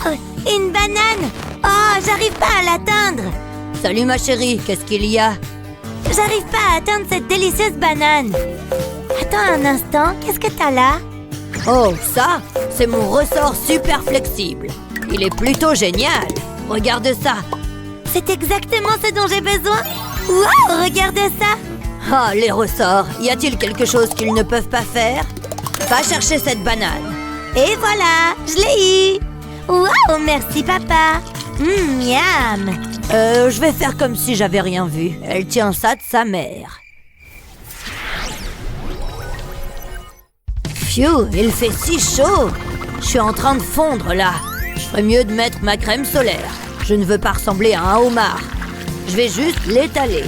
Wow! Une banane! Oh, j'arrive pas à l'atteindre! Salut ma chérie, qu'est-ce qu'il y a? J'arrive pas à atteindre cette délicieuse banane! Attends un instant, qu'est-ce que t'as là? Oh, ça, c'est mon ressort super flexible. Il est plutôt génial. Regarde ça. C'est exactement ce dont j'ai besoin! Wow, regarde ça! Ah, les ressorts, y a-t-il quelque chose qu'ils ne peuvent pas faire? Va chercher cette banane. Et voilà, je l'ai eu! Wow, merci papa! Miam! Je vais faire comme si j'avais rien vu. Elle tient ça de sa mère. Phew, il fait si chaud. Je suis en train de fondre là. Je ferais mieux de mettre ma crème solaire. Je ne veux pas ressembler à un homard. Je vais juste l'étaler.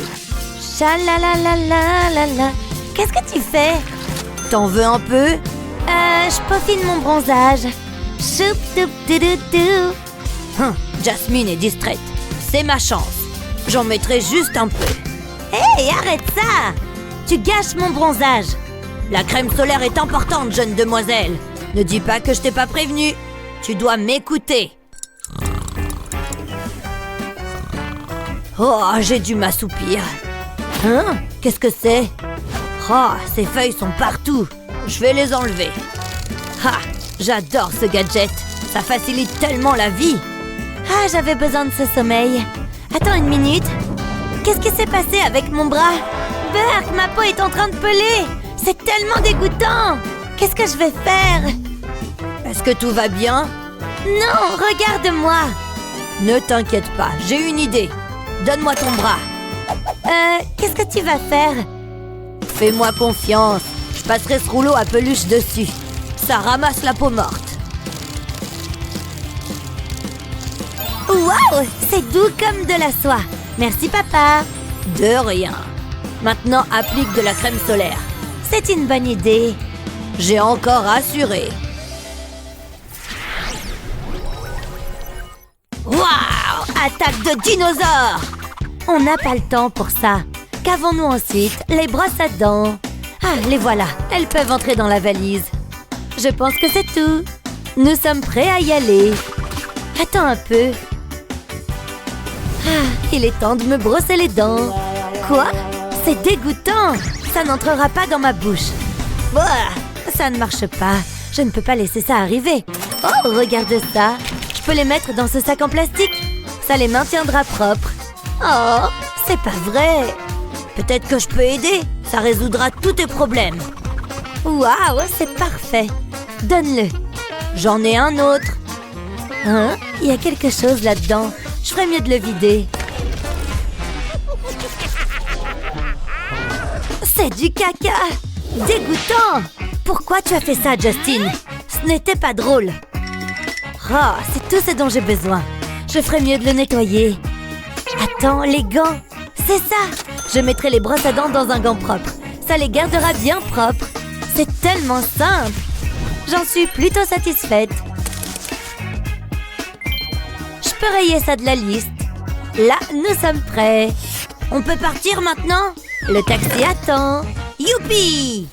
Chalalalala. Qu'est-ce que tu fais? T'en veux un peu? Je peaufine mon bronzage. Choup doup doudou. Jasmine est distraite. C'est ma chance. J'en mettrai juste un peu. Hey, arrête ça! Tu gâches mon bronzage. La crème solaire est importante, jeune demoiselle. Ne dis pas que je t'ai pas prévenue. Tu dois m'écouter. Oh, j'ai dû m'assoupir. Qu'est-ce que c'est? Oh, ces feuilles sont partout. Je vais les enlever. Ah, j'adore ce gadget. Ça facilite tellement la vie. Ah, j'avais besoin de ce sommeil. Attends une minute. Qu'est-ce qui s'est passé avec mon bras? Bert, ma peau est en train de peler. C'est tellement dégoûtant. Qu'est-ce que je vais faire? Est-ce que tout va bien? Non, regarde-moi. Ne t'inquiète pas, j'ai une idée. Donne-moi ton bras. Qu'est-ce que tu vas faire? Fais-moi confiance. Je passerai ce rouleau à peluche dessus. Ça ramasse la peau morte. Waouh, c'est doux comme de la soie. Merci papa. De rien. Maintenant, applique de la crème solaire. C'est une bonne idée. J'ai encore assuré. Waouh, attaque de dinosaures. On n'a pas le temps pour ça. Qu'avons-nous ensuite? Les brosses à dents. Ah, les voilà. Elles peuvent entrer dans la valise. Je pense que c'est tout. Nous sommes prêts à y aller. Attends un peu. Ah, il est temps de me brosser les dents. Quoi? C'est dégoûtant. Ça n'entrera pas dans ma bouche. Bah, ça ne marche pas. Je ne peux pas laisser ça arriver. Oh, regarde ça. Je peux les mettre dans ce sac en plastique. Ça les maintiendra propres. Oh, c'est pas vrai. Peut-être que je peux aider. Ça résoudra tous tes problèmes. Waouh, c'est parfait. Donne-le. J'en ai un autre. Hein? Il y a quelque chose là-dedans. Je ferais mieux de le vider. C'est du caca. Dégoûtant. Pourquoi tu as fait ça, Justin? Ce n'était pas drôle. Oh, c'est tout ce dont j'ai besoin. Je ferais mieux de le nettoyer. Attends, les gants. C'est ça. Je mettrai les brosses à dents dans un gant propre. Ça les gardera bien propres. C'est tellement simple. J'en suis plutôt satisfaite. Je peux rayer ça de la liste. Là, nous sommes prêts. On peut partir maintenant? Le taxi attend. Youpi!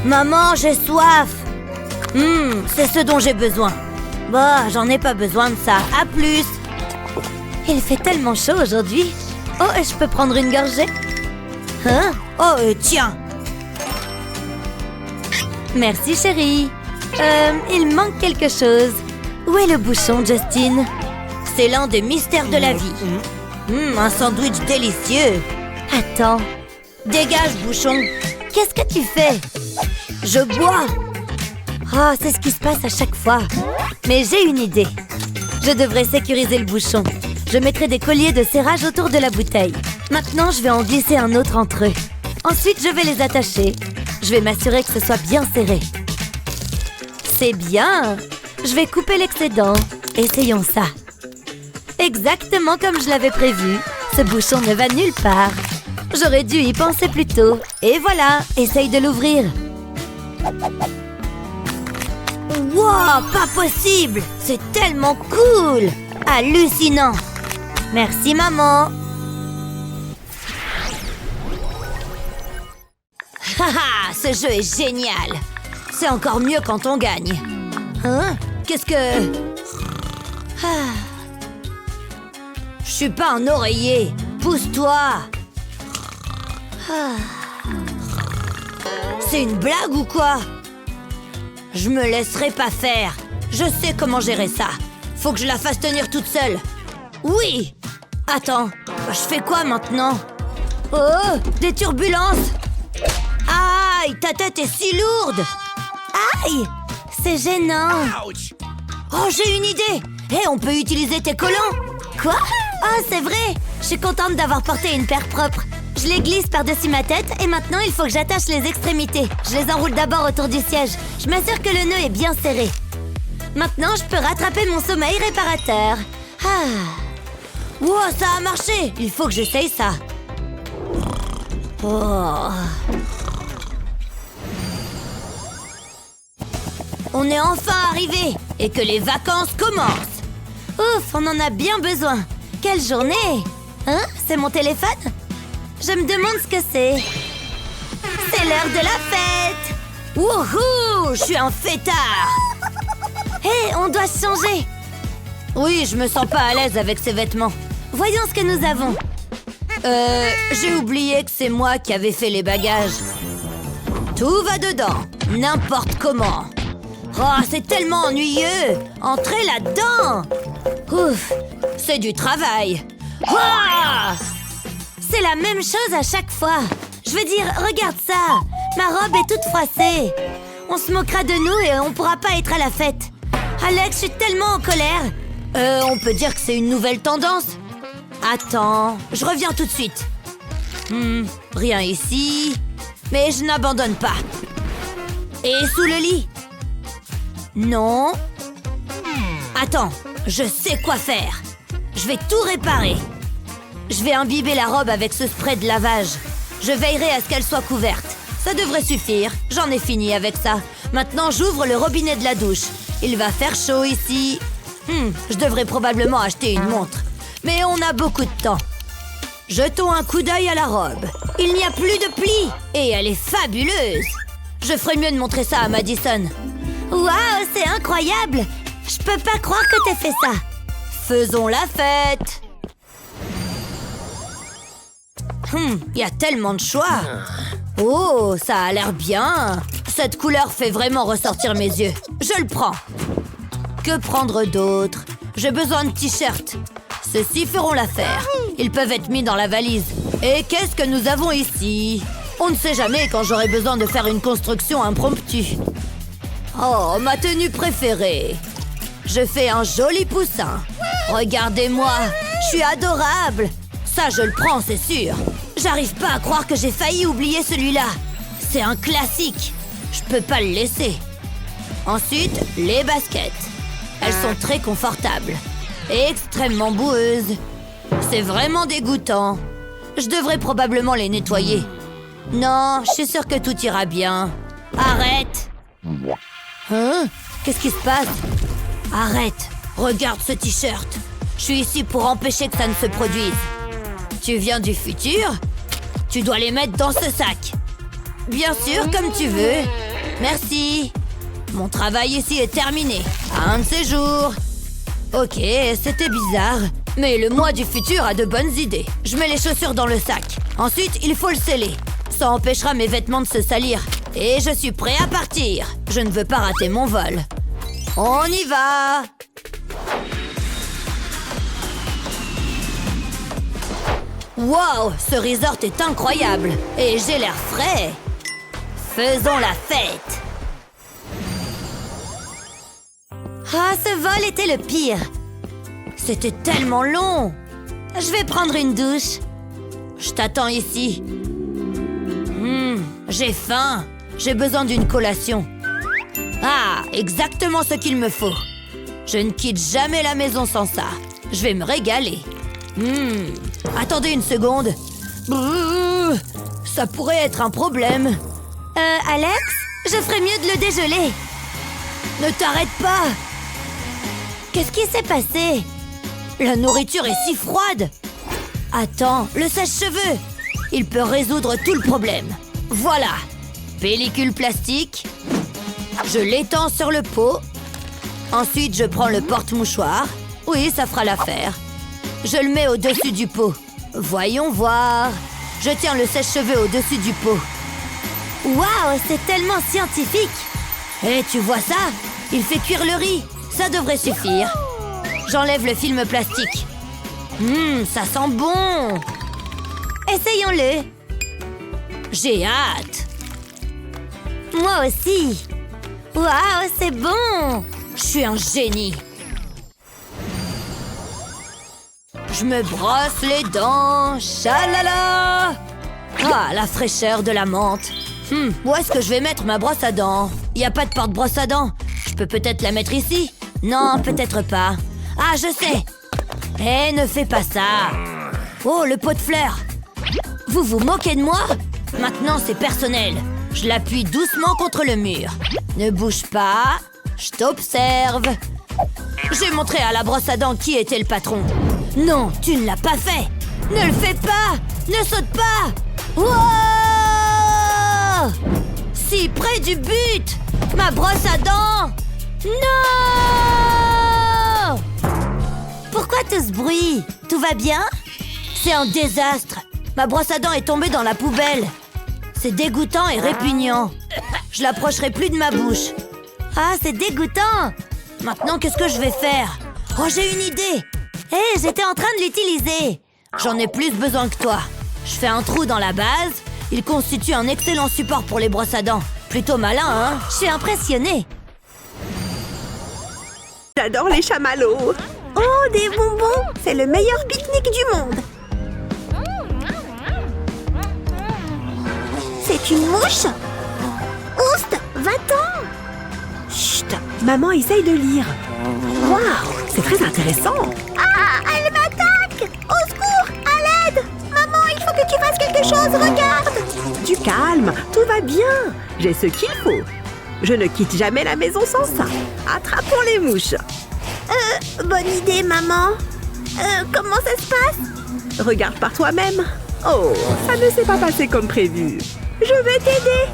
Maman, j'ai soif. C'est ce dont j'ai besoin. Bah, j'en ai pas besoin de ça. À plus. Il fait tellement chaud aujourd'hui. Oh, je peux prendre une gorgée? Hein? Oh, tiens. Merci, chérie. Il manque quelque chose. Où est le bouchon, Justin? C'est l'un des mystères de la vie. Un sandwich délicieux. Attends. Dégage, bouchon. Qu'est-ce que tu fais? Je bois. Oh, c'est ce qui se passe à chaque fois. Mais j'ai une idée. Je devrais sécuriser le bouchon. Je mettrai des colliers de serrage autour de la bouteille. Maintenant, je vais en glisser un autre entre eux. Ensuite, je vais les attacher. Je vais m'assurer que ce soit bien serré. C'est bien. Je vais couper l'excédent. Essayons ça. Exactement comme je l'avais prévu. Ce bouchon ne va nulle part. J'aurais dû y penser plus tôt. Et voilà, essaye de l'ouvrir. Wow, pas possible! C'est tellement cool! Hallucinant! Merci, maman! Haha, ce jeu est génial! C'est encore mieux quand on gagne. Hein? Qu'est-ce que... Je suis pas un oreiller. Pousse-toi. C'est une blague ou quoi? Je me laisserai pas faire. Je sais comment gérer ça. Faut que je la fasse tenir toute seule. Oui. Attends, je fais quoi maintenant? Oh, des turbulences. Aïe, ta tête est si lourde. Aïe! C'est gênant. Oh, j'ai une idée. Hé, on peut utiliser tes collants. Quoi? Oh, c'est vrai! Je suis contente d'avoir porté une paire propre. Je les glisse par-dessus ma tête et maintenant il faut que j'attache les extrémités. Je les enroule d'abord autour du siège. Je m'assure que le nœud est bien serré. Maintenant, je peux rattraper mon sommeil réparateur. Wow, ça a marché. Il faut que j'essaye ça. Oh. On est enfin arrivé et que les vacances commencent. Ouf, on en a bien besoin. Quelle journée! Hein? C'est mon téléphone? Je me demande ce que c'est. C'est l'heure de la fête! Wouhou! Je suis un fêtard! Hé, on doit se changer! Oui, je me sens pas à l'aise avec ces vêtements. Voyons ce que nous avons. J'ai oublié que c'est moi qui avais fait les bagages. Tout va dedans, n'importe comment. Oh, c'est tellement ennuyeux! Entrez là-dedans! Ouf, c'est du travail. Oh! C'est la même chose à chaque fois. Je veux dire, regarde ça. Ma robe est toute froissée. On se moquera de nous et on pourra pas être à la fête. Alex, je suis tellement en colère. On peut dire que c'est une nouvelle tendance. Attends, je reviens tout de suite. Rien ici. Mais je n'abandonne pas. Et sous le lit? Non. Attends, je sais quoi faire. Je vais tout réparer. Je vais imbiber la robe avec ce spray de lavage. Je veillerai à ce qu'elle soit couverte. Ça devrait suffire. J'en ai fini avec ça. Maintenant, j'ouvre le robinet de la douche. Il va faire chaud ici. Je devrais probablement acheter une montre. Mais on a beaucoup de temps. Jetons un coup d'œil à la robe. Il n'y a plus de plis. Et elle est fabuleuse. Je ferais mieux de montrer ça à Madison. Waouh, c'est incroyable! Je peux pas croire que t'aies fait ça. Faisons la fête. Il y a tellement de choix. Oh, ça a l'air bien. Cette couleur fait vraiment ressortir mes yeux. Je le prends. Que prendre d'autre? J'ai besoin de t-shirts. Ceux-ci feront l'affaire. Ils peuvent être mis dans la valise. Et qu'est-ce que nous avons ici? On ne sait jamais quand j'aurai besoin de faire une construction impromptue. Oh, ma tenue préférée. Je fais un joli poussin. Regardez-moi, je suis adorable. Ça, je le prends, c'est sûr. J'arrive pas à croire que j'ai failli oublier celui-là. C'est un classique. Je peux pas le laisser. Ensuite, les baskets. Elles sont très confortables et extrêmement boueuses. C'est vraiment dégoûtant. Je devrais probablement les nettoyer. Non, je suis sûre que tout ira bien. Arrête! Hein? Qu'est-ce qui se passe? Arrête! Regarde ce t-shirt. Je suis ici pour empêcher que ça ne se produise. Tu viens du futur? Tu dois les mettre dans ce sac. Bien sûr, comme tu veux. Merci. Mon travail ici est terminé. À un de ces jours. Ok, c'était bizarre. Mais le moi du futur a de bonnes idées. Je mets les chaussures dans le sac. Ensuite, il faut le sceller. Ça empêchera mes vêtements de se salir. Et je suis prêt à partir. Je ne veux pas rater mon vol. On y va! Wow, ce resort est incroyable. Et j'ai l'air frais. Faisons la fête. Ah, ce vol était le pire. C'était tellement long. Je vais prendre une douche. Je t'attends ici. J'ai faim. J'ai besoin d'une collation. Ah, exactement ce qu'il me faut. Je ne quitte jamais la maison sans ça. Je vais me régaler. Attendez une seconde. Ça pourrait être un problème. Alex, je ferais mieux de le dégeler. Ne t'arrête pas. Qu'est-ce qui s'est passé? La nourriture est si froide. Attends, le sèche-cheveux. Il peut résoudre tout le problème. Voilà. Pellicule plastique. Je l'étends sur le pot. Ensuite, je prends le porte-mouchoir. Oui, ça fera l'affaire. Je le mets au-dessus du pot. Voyons voir. Je tiens le sèche-cheveux au-dessus du pot. Waouh, c'est tellement scientifique. Et tu vois ça? Il fait cuire le riz. Ça devrait suffire. J'enlève le film plastique. Ça sent bon. Essayons-le. J'ai hâte. Moi aussi. Waouh, c'est bon. Je suis un génie. Je me brosse les dents. Chalala. Ah, la fraîcheur de la menthe. Où est-ce que je vais mettre ma brosse à dents? Il n'y a pas de porte-brosse à dents. Je peux peut-être la mettre ici? Non, peut-être pas. Ah, je sais. Eh, ne fais pas ça. Oh, le pot de fleurs. Vous vous moquez de moi? Maintenant, c'est personnel. Je l'appuie doucement contre le mur. Ne bouge pas. Je t'observe. J'ai montré à la brosse à dents qui était le patron. Non, tu ne l'as pas fait. Ne le fais pas. Ne saute pas. Wow! Si près du but. Ma brosse à dents. Non! Pourquoi tout ce bruit? Tout va bien? C'est un désastre. Ma brosse à dents est tombée dans la poubelle. C'est dégoûtant et répugnant. Je l'approcherai plus de ma bouche. Ah, c'est dégoûtant. Maintenant, qu'est-ce que je vais faire? Oh, j'ai une idée. Hé, j'étais en train de l'utiliser. J'en ai plus besoin que toi. Je fais un trou dans la base. Il constitue un excellent support pour les brosses à dents. Plutôt malin, hein? Je suis impressionnée. J'adore les chamallows. Oh, des bonbons. C'est le meilleur pique-nique du monde. C'est une mouche? Oust, va-t'en. Chut, maman essaye de lire. Waouh, c'est très intéressant. Ah, elle m'attaque. Au secours, à l'aide. Maman, il faut que tu fasses quelque chose, regarde. Du calme, tout va bien. J'ai ce qu'il faut. Je ne quitte jamais la maison sans ça. Attrapons les mouches. Bonne idée, maman. Comment ça se passe? Regarde par toi-même. Oh, ça ne s'est pas passé comme prévu. Je vais t'aider.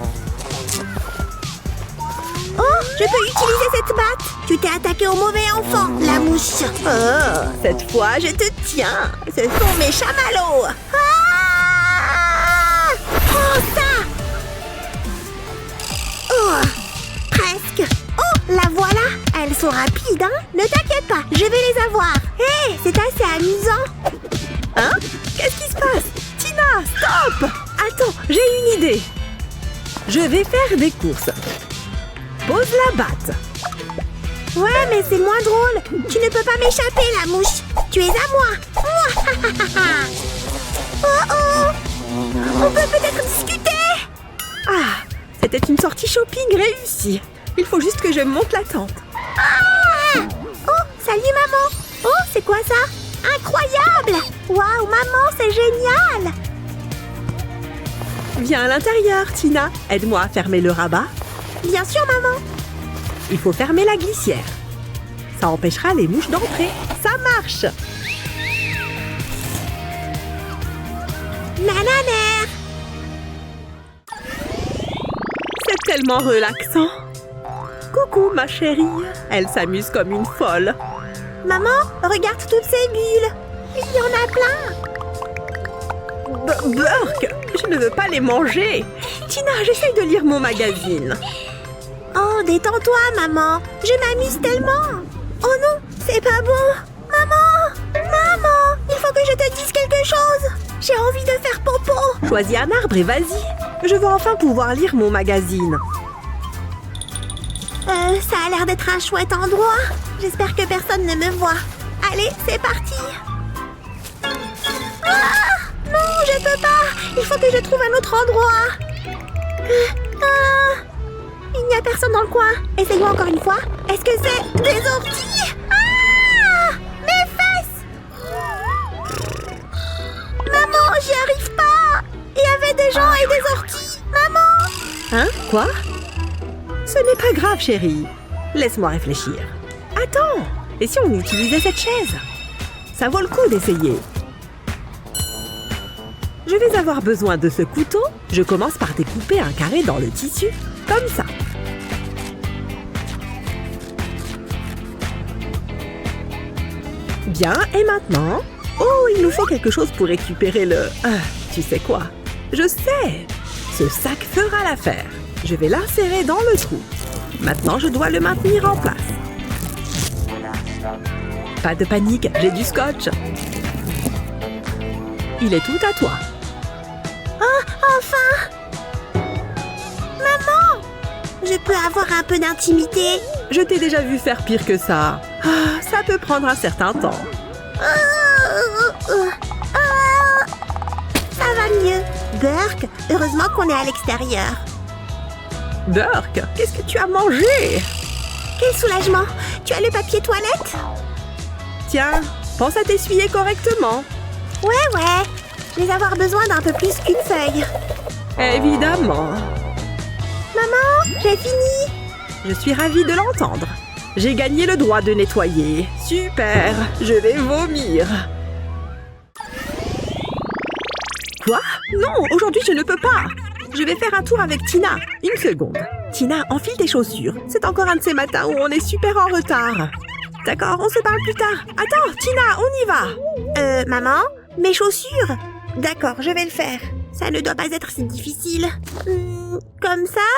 Oh, je peux utiliser cette batte. Tu t'es attaqué au mauvais enfant, la mouche. Oh, cette fois, je te tiens. Ce sont mes chamallows. Ah! Oh, ça! Oh, presque. Oh, la voilà. Elles sont rapides, hein? Ne t'inquiète pas, je vais les avoir. Hé, c'est assez amusant. Hein? Qu'est-ce qui se passe? Tina, stop! Attends, j'ai une idée. Je vais faire des courses. Pose la batte. Ouais, mais c'est moins drôle. Tu ne peux pas m'échapper, la mouche. Tu es à moi. Oh oh! On peut peut-être discuter? Ah, c'était une sortie shopping réussie. Il faut juste que je monte la tente. Ah! Oh, salut maman. Oh, c'est quoi ça? Incroyable! Waouh, maman, c'est génial! Viens à l'intérieur, Tina. Aide-moi à fermer le rabat. Bien sûr, maman. Il faut fermer la glissière. Ça empêchera les mouches d'entrer. Ça marche! Nanana! C'est tellement relaxant. Coucou, ma chérie. Elle s'amuse comme une folle. Maman, regarde toutes ces bulles. Il y en a plein. Burk, je ne veux pas les manger. Tina, j'essaye de lire mon magazine. Oh, détends-toi, maman. Je m'amuse tellement. Oh non, c'est pas bon. Maman, maman, il faut que je te dise quelque chose. J'ai envie de faire popo. Choisis un arbre et vas-y. Je veux enfin pouvoir lire mon magazine. Ça a l'air d'être un chouette endroit. J'espère que personne ne me voit. Allez, c'est parti. Ah, non, je peux pas. Il faut que je trouve un autre endroit. Il n'y a personne dans le coin. Essayons encore une fois. Est-ce que c'est des orties? Ah, mes fesses. Maman, j'y arrive pas. Il y avait des gens et des orties. Maman. Hein? Quoi? Ce n'est pas grave, chérie. Laisse-moi réfléchir. Attends, et si on utilisait cette chaise? Ça vaut le coup d'essayer. Je vais avoir besoin de ce couteau. Je commence par découper un carré dans le tissu, comme ça. Bien, et maintenant? Oh, il nous faut quelque chose pour récupérer le... tu sais quoi? Je sais! Ce sac fera l'affaire. Je vais l'insérer dans le trou. Maintenant, je dois le maintenir en place. Pas de panique, j'ai du scotch. Il est tout à toi. Enfin! Maman! Je peux avoir un peu d'intimité? Je t'ai déjà vu faire pire que ça. Ça peut prendre un certain temps. Ça va mieux. Burke, heureusement qu'on est à l'extérieur. Burke, qu'est-ce que tu as mangé? Quel soulagement! Tu as le papier toilette? Tiens, pense à t'essuyer correctement. Ouais. Je vais avoir besoin d'un peu plus qu'une feuille. Évidemment. Maman, j'ai fini. Je suis ravie de l'entendre. J'ai gagné le droit de nettoyer. Super, je vais vomir. Quoi? Non, aujourd'hui je ne peux pas. Je vais faire un tour avec Tina. Une seconde. Tina, enfile tes chaussures. C'est encore un de ces matins où on est super en retard. D'accord, on se parle plus tard. Attends, Tina, on y va. Maman, mes chaussures? D'accord, je vais le faire. Ça ne doit pas être si difficile. Comme ça?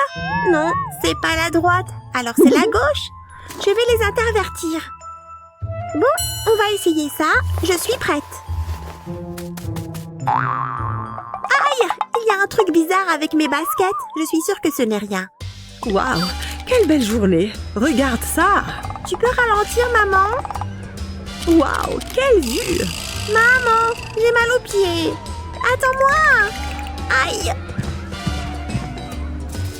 Non, c'est pas la droite. Alors c'est la gauche. Je vais les intervertir. Bon, on va essayer ça. Je suis prête. Aïe! Il y a un truc bizarre avec mes baskets. Je suis sûre que ce n'est rien. Waouh, quelle belle journée. Regarde ça. Tu peux ralentir, maman? Waouh, quelle vue. Maman, j'ai mal aux pieds. Attends-moi. Aïe.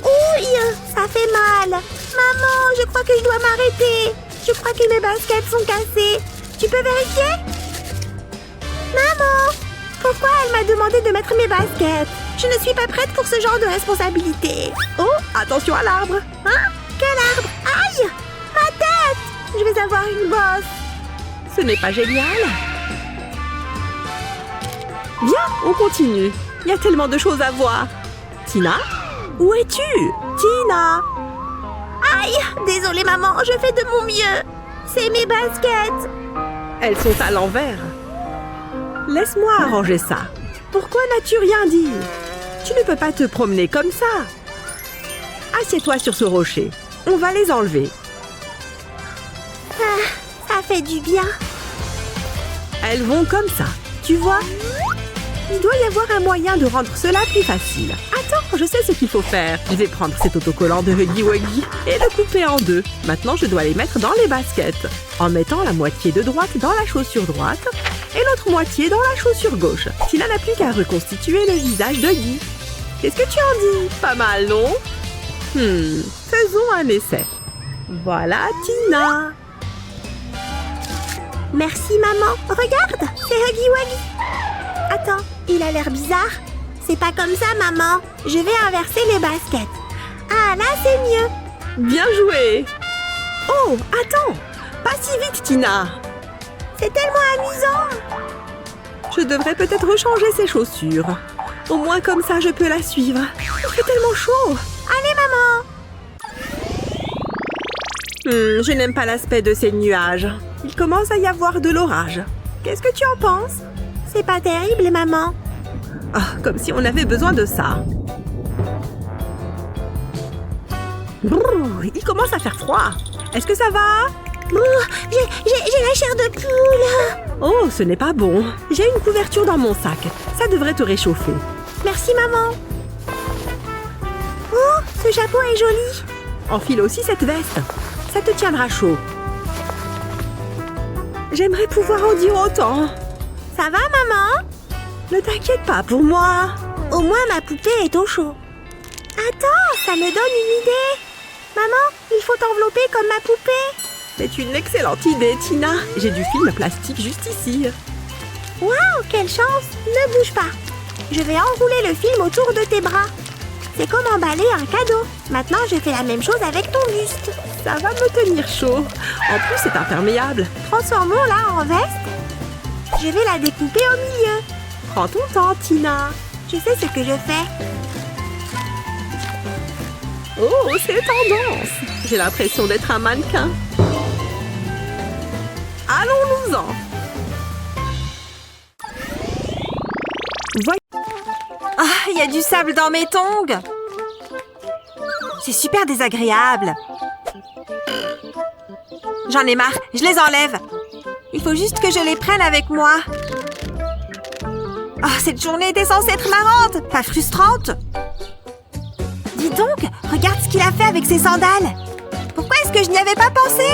Ouille, ça fait mal. Maman, je crois que je dois m'arrêter. Je crois que mes baskets sont cassées. Tu peux vérifier? Maman, pourquoi elle m'a demandé de mettre mes baskets? Je ne suis pas prête pour ce genre de responsabilité. Oh, attention à l'arbre. Hein? Quel arbre? Aïe! Ma tête! Je vais avoir une bosse. Ce n'est pas génial. Viens, on continue. Il y a tellement de choses à voir. Tina? Où es-tu? Tina! Aïe! Désolée, maman, je fais de mon mieux. C'est mes baskets. Elles sont à l'envers. Laisse-moi arranger ça. Pourquoi n'as-tu rien dit? Tu ne peux pas te promener comme ça. Assieds-toi sur ce rocher. On va les enlever. Ça fait du bien. Elles vont comme ça. Tu vois? Il doit y avoir un moyen de rendre cela plus facile. Attends, je sais ce qu'il faut faire. Je vais prendre cet autocollant de Huggy Wuggy et le couper en deux. Maintenant, je dois les mettre dans les baskets. En mettant la moitié de droite dans la chaussure droite et l'autre moitié dans la chaussure gauche. Tina n'a plus qu'à reconstituer le visage de Guy. Qu'est-ce que tu en dis? Pas mal, non? Faisons un essai. Voilà, Tina. Merci, maman. Regarde, c'est Huggy Wuggy. Attends, il a l'air bizarre. C'est pas comme ça, maman. Je vais inverser les baskets. Ah, là, c'est mieux. Bien joué. Oh, attends. Pas si vite, Tina. C'est tellement amusant. Je devrais peut-être rechanger ses chaussures. Au moins comme ça, je peux la suivre. Il fait tellement chaud. Allez, maman. Je n'aime pas l'aspect de ces nuages. Il commence à y avoir de l'orage. Qu'est-ce que tu en penses? C'est pas terrible, maman. Comme si on avait besoin de ça. Brrr, il commence à faire froid. Est-ce que ça va? J'ai la chair de poule. Oh, ce n'est pas bon. J'ai une couverture dans mon sac. Ça devrait te réchauffer. Merci, maman. Oh, ce chapeau est joli. Enfile aussi cette veste. Ça te tiendra chaud. J'aimerais pouvoir en dire autant. Ça va, maman? Ne t'inquiète pas pour moi. Au moins, ma poupée est au chaud. Attends, ça me donne une idée. Maman, il faut t'envelopper comme ma poupée. C'est une excellente idée, Tina. J'ai du film plastique juste ici. Waouh, quelle chance! Ne bouge pas. Je vais enrouler le film autour de tes bras. C'est comme emballer un cadeau. Maintenant, je fais la même chose avec ton buste. Ça va me tenir chaud. En plus, c'est imperméable. Transformons-la en veste. Je vais la découper au milieu. Prends ton temps, Tina. Je sais ce que je fais. Oh, c'est tendance. J'ai l'impression d'être un mannequin. Allons-nous-en. Ah, il y a du sable dans mes tongs. C'est super désagréable. J'en ai marre, je les enlève. Il faut juste que je les prenne avec moi. Oh, cette journée était censée être marrante, pas frustrante. Dis donc, regarde ce qu'il a fait avec ses sandales. Pourquoi est-ce que je n'y avais pas pensé?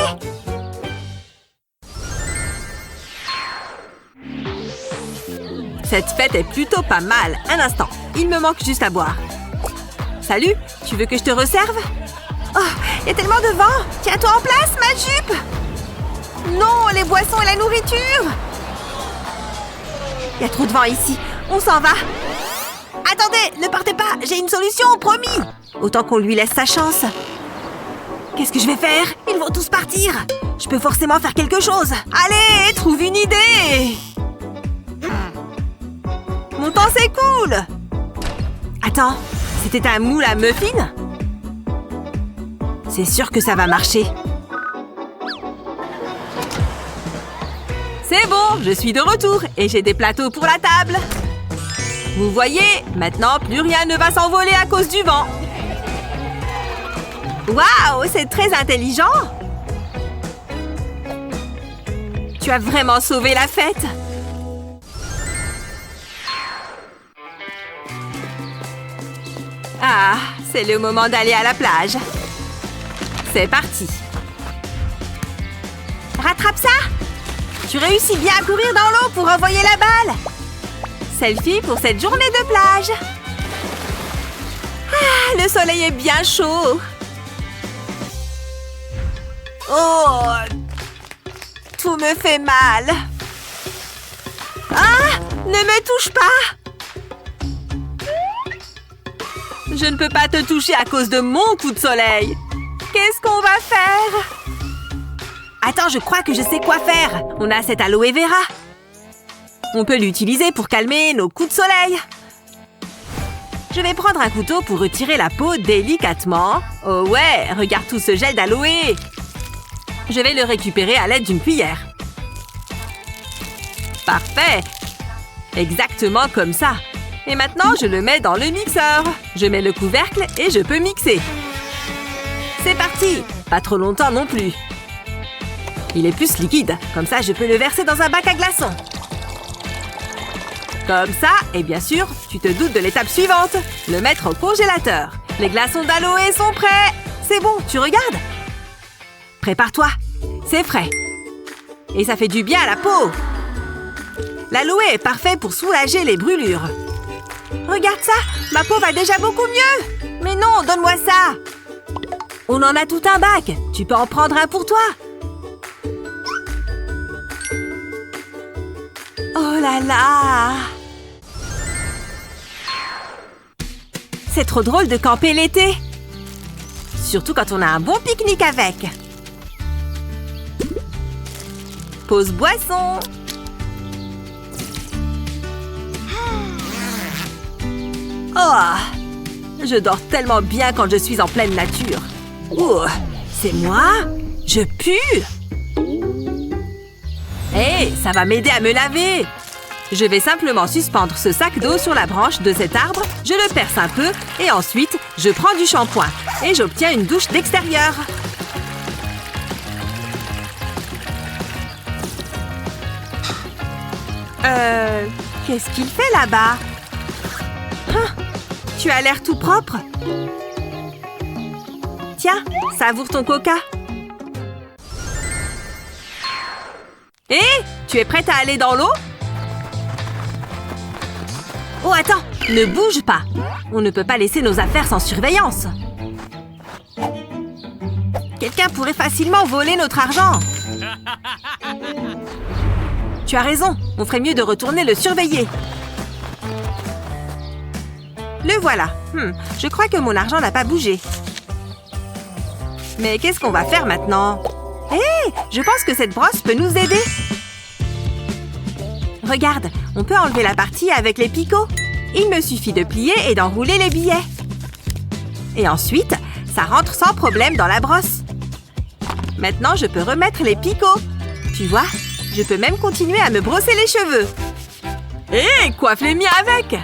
Cette fête est plutôt pas mal. Un instant, il me manque juste à boire. Salut, tu veux que je te resserve? Oh, il y a tellement de vent. Tiens-toi en place, ma jupe. Non, les boissons et la nourriture. Il y a trop de vent ici. On s'en va. Attendez, ne partez pas. J'ai une solution, promis. Autant qu'on lui laisse sa chance. Qu'est-ce que je vais faire? Ils vont tous partir. Je peux forcément faire quelque chose. Allez, trouve une idée. Mon temps, c'est cool. Attends, c'était un moule à muffins? C'est sûr que ça va marcher. C'est bon, je suis de retour et j'ai des plateaux pour la table. Vous voyez, maintenant plus rien ne va s'envoler à cause du vent. Waouh, c'est très intelligent. Tu as vraiment sauvé la fête. Ah, c'est le moment d'aller à la plage. C'est parti. Rattrape ça. Tu réussis bien à courir dans l'eau pour envoyer la balle. Selfie pour cette journée de plage. Ah, le soleil est bien chaud. Oh, tout me fait mal. Ah, ne me touche pas. Je ne peux pas te toucher à cause de mon coup de soleil. Qu'est-ce qu'on va faire? Attends, je crois que je sais quoi faire. On a cette aloe vera. On peut l'utiliser pour calmer nos coups de soleil. Je vais prendre un couteau pour retirer la peau délicatement. Oh ouais, regarde tout ce gel d'aloe. Je vais le récupérer à l'aide d'une cuillère. Parfait. Exactement comme ça. Et maintenant, je le mets dans le mixeur. Je mets le couvercle et je peux mixer. C'est parti. Pas trop longtemps non plus. Il est plus liquide. Comme ça, je peux le verser dans un bac à glaçons. Comme ça, et bien sûr, tu te doutes de l'étape suivante. Le mettre au congélateur. Les glaçons d'aloe sont prêts. C'est bon, tu regardes? Prépare-toi. C'est frais. Et ça fait du bien à la peau. L'aloe est parfait pour soulager les brûlures. Regarde ça, ma peau va déjà beaucoup mieux. Mais non, donne-moi ça. On en a tout un bac. Tu peux en prendre un pour toi. Oh là là. C'est trop drôle de camper l'été. Surtout quand on a un bon pique-nique avec. Pause boisson. Oh, je dors tellement bien quand je suis en pleine nature. Oh, c'est moi? Je pue? Hé, ça va m'aider à me laver. Je vais simplement suspendre ce sac d'eau sur la branche de cet arbre, je le perce un peu et ensuite, je prends du shampoing et j'obtiens une douche d'extérieur. Qu'est-ce qu'il fait là-bas? Hein? Tu as l'air tout propre. Tiens, savoure ton coca. Hé, tu es prête à aller dans l'eau? Oh, attends, ne bouge pas. On ne peut pas laisser nos affaires sans surveillance. Quelqu'un pourrait facilement voler notre argent. Tu as raison, on ferait mieux de retourner le surveiller. Le voilà. Je crois que mon argent n'a pas bougé. Mais qu'est-ce qu'on va faire maintenant? Hé, je pense que cette brosse peut nous aider. Regarde, on peut enlever la partie avec les picots. Il me suffit de plier et d'enrouler les billets. Et ensuite, ça rentre sans problème dans la brosse. Maintenant, je peux remettre les picots. Tu vois, je peux même continuer à me brosser les cheveux. Hé, coiffe les miens avec!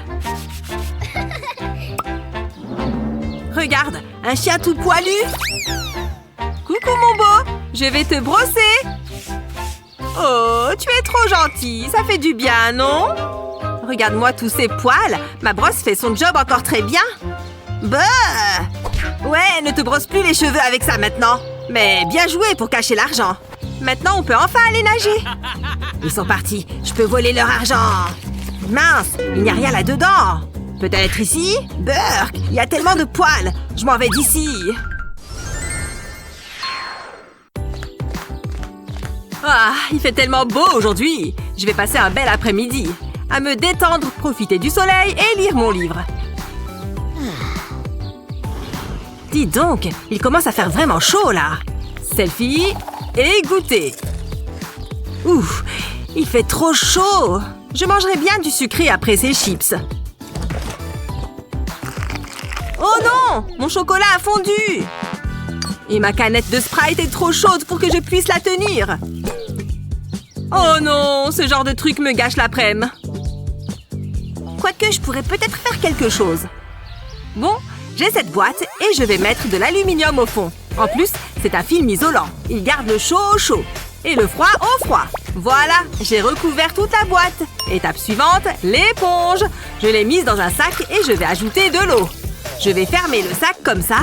Regarde, un chien tout poilu! Coucou mon beau, je vais te brosser! Oh, tu es trop gentil, ça fait du bien, non? Regarde-moi tous ces poils, ma brosse fait son job encore très bien. Bah! Ouais, ne te brosse plus les cheveux avec ça maintenant. Mais bien joué pour cacher l'argent. Maintenant, on peut enfin aller nager. Ils sont partis, je peux voler leur argent. Mince, il n'y a rien là-dedans. Peut-être ici? Burk, il y a tellement de poils. Je m'en vais d'ici. Ah, il fait tellement beau aujourd'hui. Je vais passer un bel après-midi. À me détendre, profiter du soleil et lire mon livre. Dis donc, il commence à faire vraiment chaud là. Selfie et goûter. Ouf, il fait trop chaud. Je mangerai bien du sucré après ces chips. Oh non! Mon chocolat a fondu! Et ma canette de Sprite est trop chaude pour que je puisse la tenir. Oh non! Ce genre de truc me gâche l'après-midi. Quoique, je pourrais peut-être faire quelque chose. Bon, j'ai cette boîte et je vais mettre de l'aluminium au fond. En plus, c'est un film isolant. Il garde le chaud au chaud. Et le froid au froid. Voilà, j'ai recouvert toute la boîte. Étape suivante, l'éponge. Je l'ai mise dans un sac et je vais ajouter de l'eau. Je vais fermer le sac comme ça.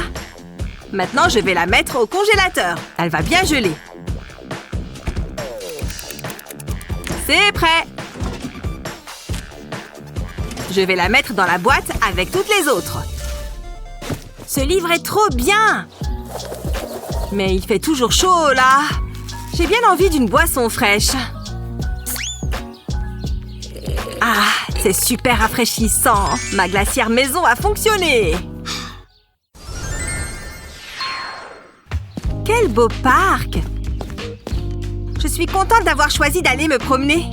Maintenant, je vais la mettre au congélateur. Elle va bien geler. C'est prêt. Je vais la mettre dans la boîte avec toutes les autres. Ce livre est trop bien. Mais il fait toujours chaud, là. J'ai bien envie d'une boisson fraîche. Ah, c'est super rafraîchissant. Ma glacière maison a fonctionné. Quel beau parc! Je suis contente d'avoir choisi d'aller me promener.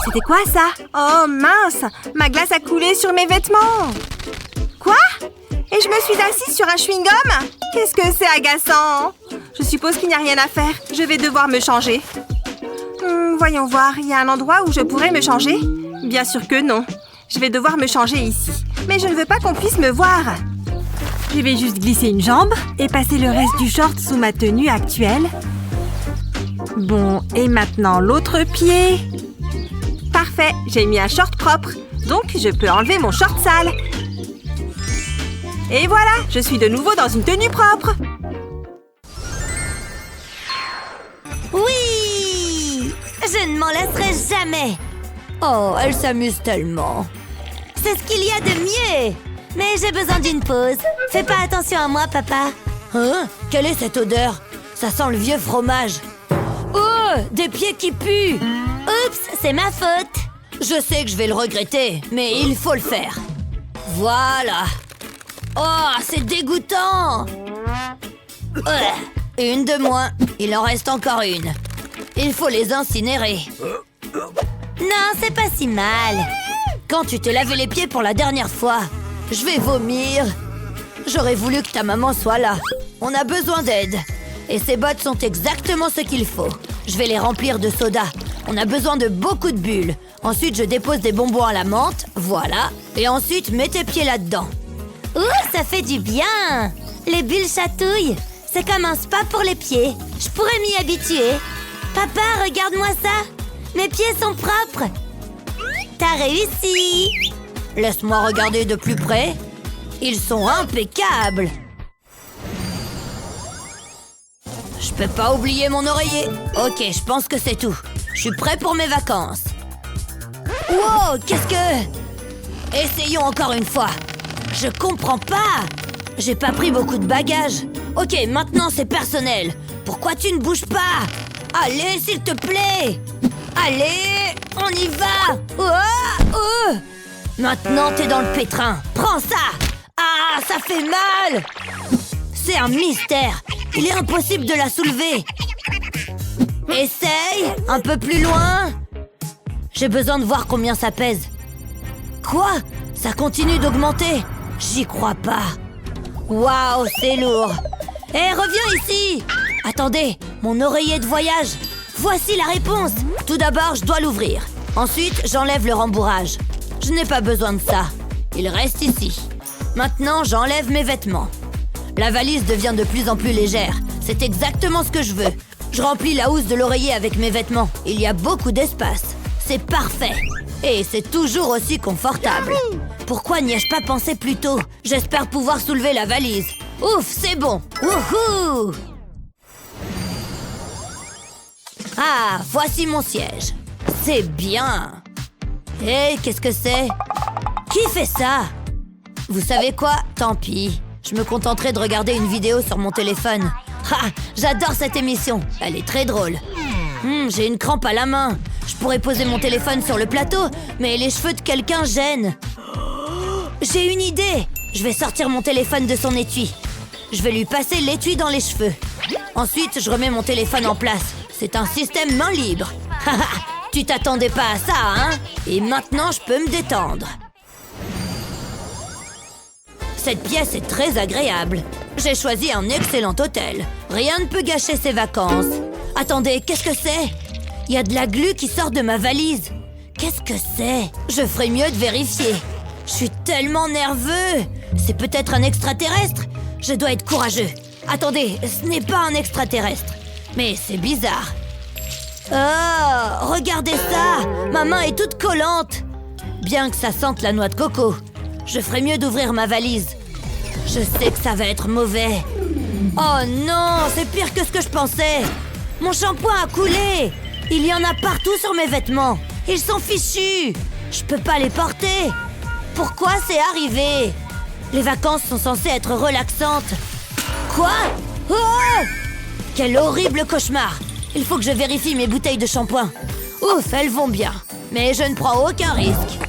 C'était quoi ça? Oh mince! Ma glace a coulé sur mes vêtements! Quoi? Et je me suis assise sur un chewing-gum? Qu'est-ce que c'est agaçant! Je suppose qu'il n'y a rien à faire. Je vais devoir me changer. Voyons voir, il y a un endroit où je pourrais me changer? Bien sûr que non. Je vais devoir me changer ici. Mais je ne veux pas qu'on puisse me voir. Je vais juste glisser une jambe et passer le reste du short sous ma tenue actuelle. Bon, et maintenant l'autre pied. Parfait, j'ai mis un short propre. Donc, je peux enlever mon short sale. Et voilà, je suis de nouveau dans une tenue propre. Oui! Je ne m'en lasserai jamais. Oh, elle s'amuse tellement. C'est ce qu'il y a de mieux. Mais j'ai besoin d'une pause. Fais pas attention à moi, papa. Hein? Quelle est cette odeur? Ça sent le vieux fromage. Oh! Des pieds qui puent! Oups, c'est ma faute. Je sais que je vais le regretter, mais il faut le faire. Voilà. Oh, c'est dégoûtant. Une de moins. Il en reste encore une. Il faut les incinérer. Non, c'est pas si mal. Quand tu t'es lavé les pieds pour la dernière fois, je vais vomir. J'aurais voulu que ta maman soit là. On a besoin d'aide. Et ces bottes sont exactement ce qu'il faut. Je vais les remplir de soda. On a besoin de beaucoup de bulles. Ensuite, je dépose des bonbons à la menthe. Voilà. Et ensuite, mets tes pieds là-dedans. Ouh, ça fait du bien. Les bulles chatouillent. C'est comme un spa pour les pieds. Je pourrais m'y habituer. Papa, regarde-moi ça. Mes pieds sont propres. T'as réussi. Laisse-moi regarder de plus près. Ils sont impeccables. Je peux pas oublier mon oreiller. Ok, je pense que c'est tout. Je suis prêt pour mes vacances. Wow, qu'est-ce que... Essayons encore une fois. Je comprends pas. J'ai pas pris beaucoup de bagages. Ok, maintenant c'est personnel. Pourquoi tu ne bouges pas? Allez, s'il te plaît. Allez, on y va. Maintenant, t'es dans le pétrin. Prends ça. Ah, ça fait mal. C'est un mystère. Il est impossible de la soulever. Essaye. Un peu plus loin. J'ai besoin de voir combien ça pèse. Quoi? Ça continue d'augmenter? J'y crois pas. Waouh, c'est lourd. Hé, reviens ici. Attendez, mon oreiller de voyage. Voici la réponse. Tout d'abord, je dois l'ouvrir. Ensuite, j'enlève le rembourrage. Je n'ai pas besoin de ça. Il reste ici. Maintenant, j'enlève mes vêtements. La valise devient de plus en plus légère. C'est exactement ce que je veux. Je remplis la housse de l'oreiller avec mes vêtements. Il y a beaucoup d'espace. C'est parfait. Et c'est toujours aussi confortable. Pourquoi n'y ai-je pas pensé plus tôt? J'espère pouvoir soulever la valise. Ouf, c'est bon. Wouhou! Ah, voici mon siège. C'est bien. Hé, qu'est-ce que c'est? Qui fait ça? Vous savez quoi? Tant pis. Je me contenterai de regarder une vidéo sur mon téléphone. Ah, j'adore cette émission. Elle est très drôle. J'ai une crampe à la main. Je pourrais poser mon téléphone sur le plateau, mais les cheveux de quelqu'un gênent. J'ai une idée. Je vais sortir mon téléphone de son étui. Je vais lui passer l'étui dans les cheveux. Ensuite, je remets mon téléphone en place. C'est un système main libre. Tu t'attendais pas à ça, hein? Et maintenant, je peux me détendre. Cette pièce est très agréable. J'ai choisi un excellent hôtel. Rien ne peut gâcher ses vacances. Attendez, qu'est-ce que c'est? Il y a de la glu qui sort de ma valise. Qu'est-ce que c'est? Je ferais mieux de vérifier. Je suis tellement nerveux. C'est peut-être un extraterrestre? Je dois être courageux. Attendez, ce n'est pas un extraterrestre. Mais c'est bizarre. Oh, regardez ça! Ma main est toute collante. Bien que ça sente la noix de coco. Je ferais mieux d'ouvrir ma valise. Je sais que ça va être mauvais. Oh non, c'est pire que ce que je pensais. Mon shampoing a coulé. Il y en a partout sur mes vêtements. Ils sont fichus. Je peux pas les porter. Pourquoi c'est arrivé? Les vacances sont censées être relaxantes. Quoi? Oh! Quel horrible cauchemar. Il faut que je vérifie mes bouteilles de shampoing. Ouf, elles vont bien. Mais je ne prends aucun risque.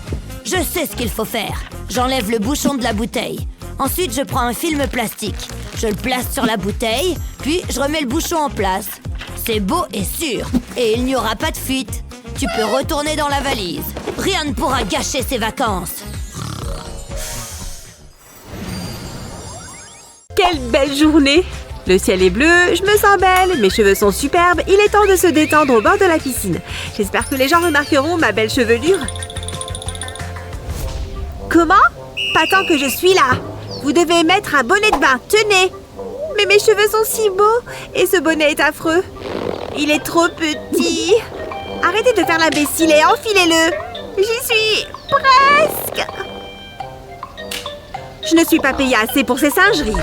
Je sais ce qu'il faut faire. J'enlève le bouchon de la bouteille. Ensuite, je prends un film plastique. Je le place sur la bouteille, puis je remets le bouchon en place. C'est beau et sûr. Et il n'y aura pas de fuite. Tu peux retourner dans la valise. Rien ne pourra gâcher ces vacances. Quelle belle journée! Le ciel est bleu, je me sens belle, mes cheveux sont superbes, il est temps de se détendre au bord de la piscine. J'espère que les gens remarqueront ma belle chevelure. Comment? Pas tant que je suis là. Vous devez mettre un bonnet de bain, tenez. Mais mes cheveux sont si beaux et ce bonnet est affreux. Il est trop petit. Arrêtez de faire l'imbécile et enfilez-le. J'y suis presque. Je ne suis pas payée assez pour ces singeries.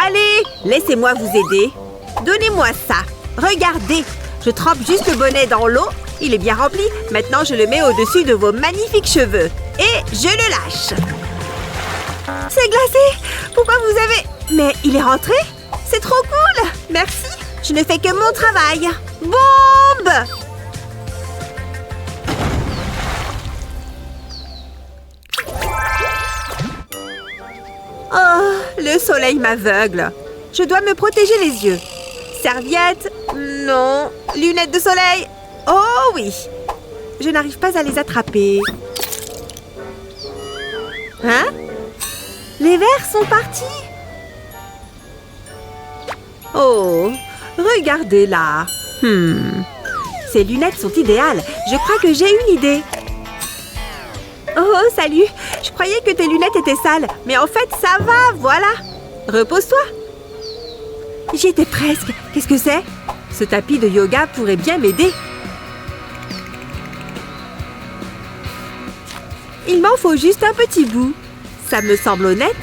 Allez, laissez-moi vous aider. Donnez-moi ça. Regardez, je trempe juste le bonnet dans l'eau. Il est bien rempli. Maintenant, je le mets au-dessus de vos magnifiques cheveux. Et je le lâche. C'est glacé. Pourquoi vous avez... Mais il est rentré? C'est trop cool. Merci. Je ne fais que mon travail. Bombe! Oh, le soleil m'aveugle. Je dois me protéger les yeux. Serviette? Non. Lunettes de soleil? Oh oui. Je n'arrive pas à les attraper. Hein? Les verres sont partis. Oh, regardez là. Ces lunettes sont idéales. Je crois que j'ai une idée. Oh, salut. Je croyais que tes lunettes étaient sales. Mais en fait, ça va, voilà. Repose-toi. J'y étais presque. Qu'est-ce que c'est? Ce tapis de yoga pourrait bien m'aider. Il m'en faut juste un petit bout. Ça me semble honnête.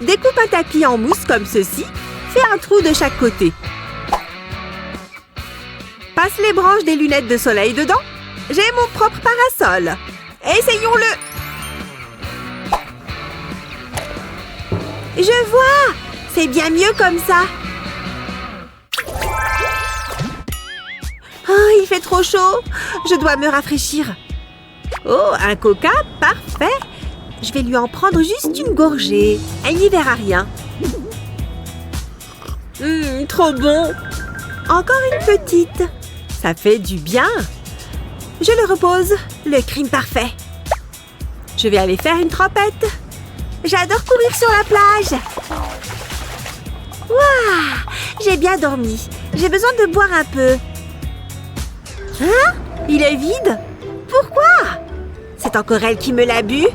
Découpe un tapis en mousse comme ceci. Fais un trou de chaque côté. Passe les branches des lunettes de soleil dedans. J'ai mon propre parasol. Essayons-le. Je vois. C'est bien mieux comme ça. Oh, il fait trop chaud. Je dois me rafraîchir. Oh, un coca, parfait. Je vais lui en prendre juste une gorgée. Elle n'y verra rien. Trop bon. Encore une petite. Ça fait du bien. Je le repose. Le crime parfait. Je vais aller faire une trempette. J'adore courir sur la plage. Waouh, j'ai bien dormi. J'ai besoin de boire un peu. Hein? Il est vide? Pourquoi? C'est encore elle qui me l'a bu?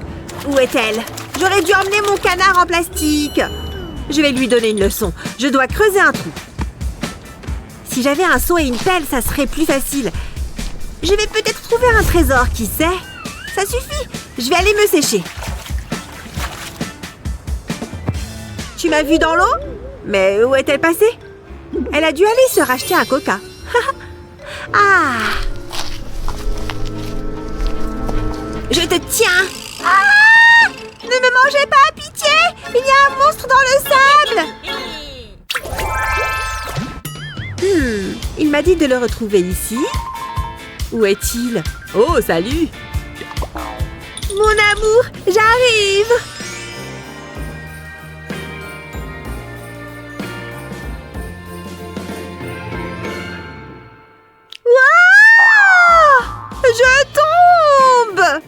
Où est-elle? J'aurais dû emmener mon canard en plastique. Je vais lui donner une leçon. Je dois creuser un trou. Si j'avais un seau et une pelle, ça serait plus facile. Je vais peut-être trouver un trésor, qui sait? Ça suffit. Je vais aller me sécher. Tu m'as vue dans l'eau? Mais où est-elle passée? Elle a dû aller se racheter un coca. Ah! Je te tiens! Ah! Ne me mangez pas, pitié! Il y a un monstre dans le sable! Il m'a dit de le retrouver ici. Où est-il? Oh, salut! Mon amour, j'arrive! Waouh! Je tombe!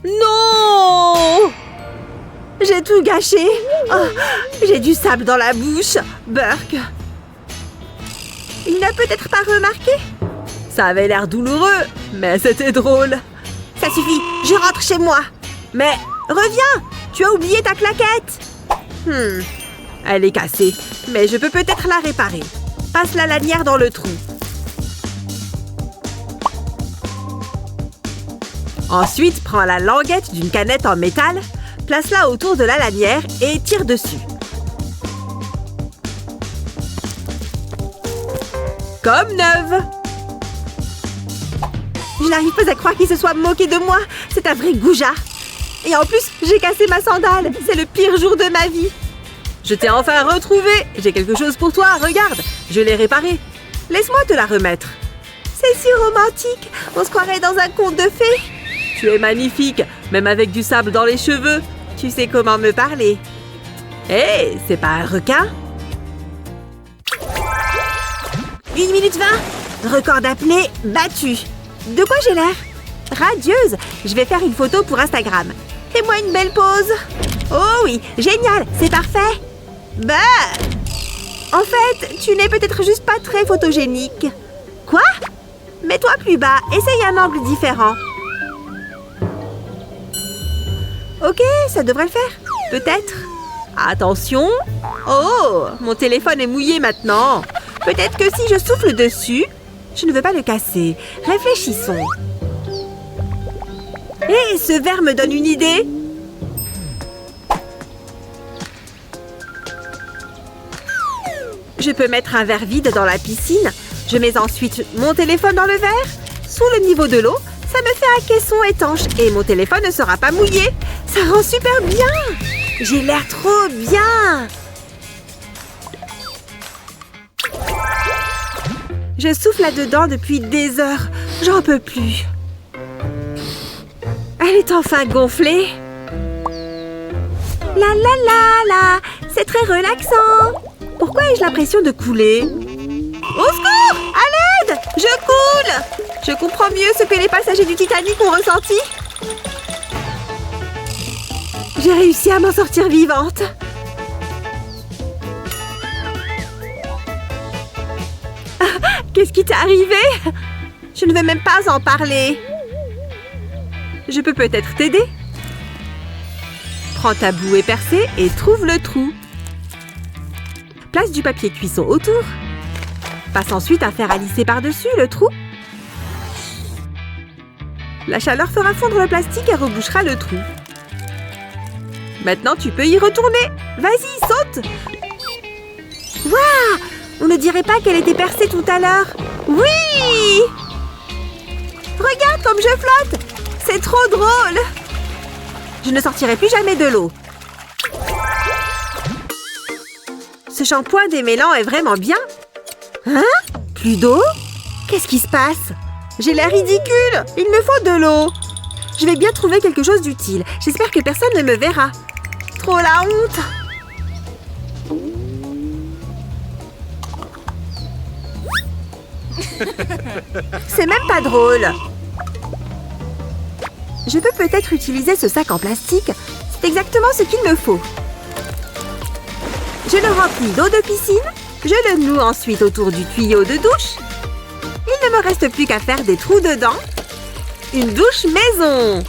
Non! J'ai tout gâché. Oh, j'ai du sable dans la bouche. Burk. Il n'a peut-être pas remarqué? Ça avait l'air douloureux, mais c'était drôle. Ça suffit, je rentre chez moi. Mais reviens, tu as oublié ta claquette. Elle est cassée, mais je peux peut-être la réparer. Passe la lanière dans le trou. Ensuite, prends la languette d'une canette en métal, place-la autour de la lanière et tire dessus. Comme neuve! Je n'arrive pas à croire qu'il se soit moqué de moi. C'est un vrai goujat. Et en plus, j'ai cassé ma sandale. C'est le pire jour de ma vie. Je t'ai enfin retrouvé. J'ai quelque chose pour toi, regarde. Je l'ai réparée. Laisse-moi te la remettre. C'est si romantique. On se croirait dans un conte de fées. Tu es magnifique, même avec du sable dans les cheveux. Tu sais comment me parler. Hé, c'est pas un requin? 1 minute 20. Record d'apnée battu. De quoi j'ai l'air? Radieuse. Je vais faire une photo pour Instagram. Fais-moi une belle pause. Oh oui, génial, c'est parfait. Bah, en fait, tu n'es peut-être juste pas très photogénique. Quoi? Mets-toi plus bas, essaye un angle différent. Ok, ça devrait le faire. Peut-être. Attention. Oh, mon téléphone est mouillé maintenant. Peut-être que si je souffle dessus, je ne veux pas le casser. Réfléchissons. Hé, ce verre me donne une idée. Je peux mettre un verre vide dans la piscine. Je mets ensuite mon téléphone dans le verre. Sous le niveau de l'eau, ça me fait un caisson étanche et mon téléphone ne sera pas mouillé. Ça rend super bien. J'ai l'air trop bien. Je souffle là-dedans depuis des heures. J'en peux plus. Elle est enfin gonflée. La la la la. C'est très relaxant. Pourquoi ai-je l'impression de couler? Au secours! À l'aide! Je coule! Je comprends mieux ce que les passagers du Titanic ont ressenti. J'ai réussi à m'en sortir vivante. Qu'est-ce qui t'est arrivé? Je ne vais même pas en parler. Je peux peut-être t'aider. Prends ta bouée percée et trouve le trou. Place du papier cuisson autour. Passe ensuite un fer à lisser par-dessus le trou. La chaleur fera fondre le plastique et rebouchera le trou. Maintenant, tu peux y retourner. Vas-y, saute! Waouh! On ne dirait pas qu'elle était percée tout à l'heure. Oui! Regarde comme je flotte! C'est trop drôle! Je ne sortirai plus jamais de l'eau. Ce shampoing démêlant est vraiment bien. Hein? Plus d'eau? Qu'est-ce qui se passe? J'ai l'air ridicule! Il me faut de l'eau! Je vais bien trouver quelque chose d'utile. J'espère que personne ne me verra. Trop la honte! C'est même pas drôle. Je peux peut-être utiliser ce sac en plastique. C'est exactement ce qu'il me faut. Je le remplis d'eau de piscine Je le noue ensuite autour du tuyau de douche. Il ne me reste plus qu'à faire des trous dedans. Une douche maison.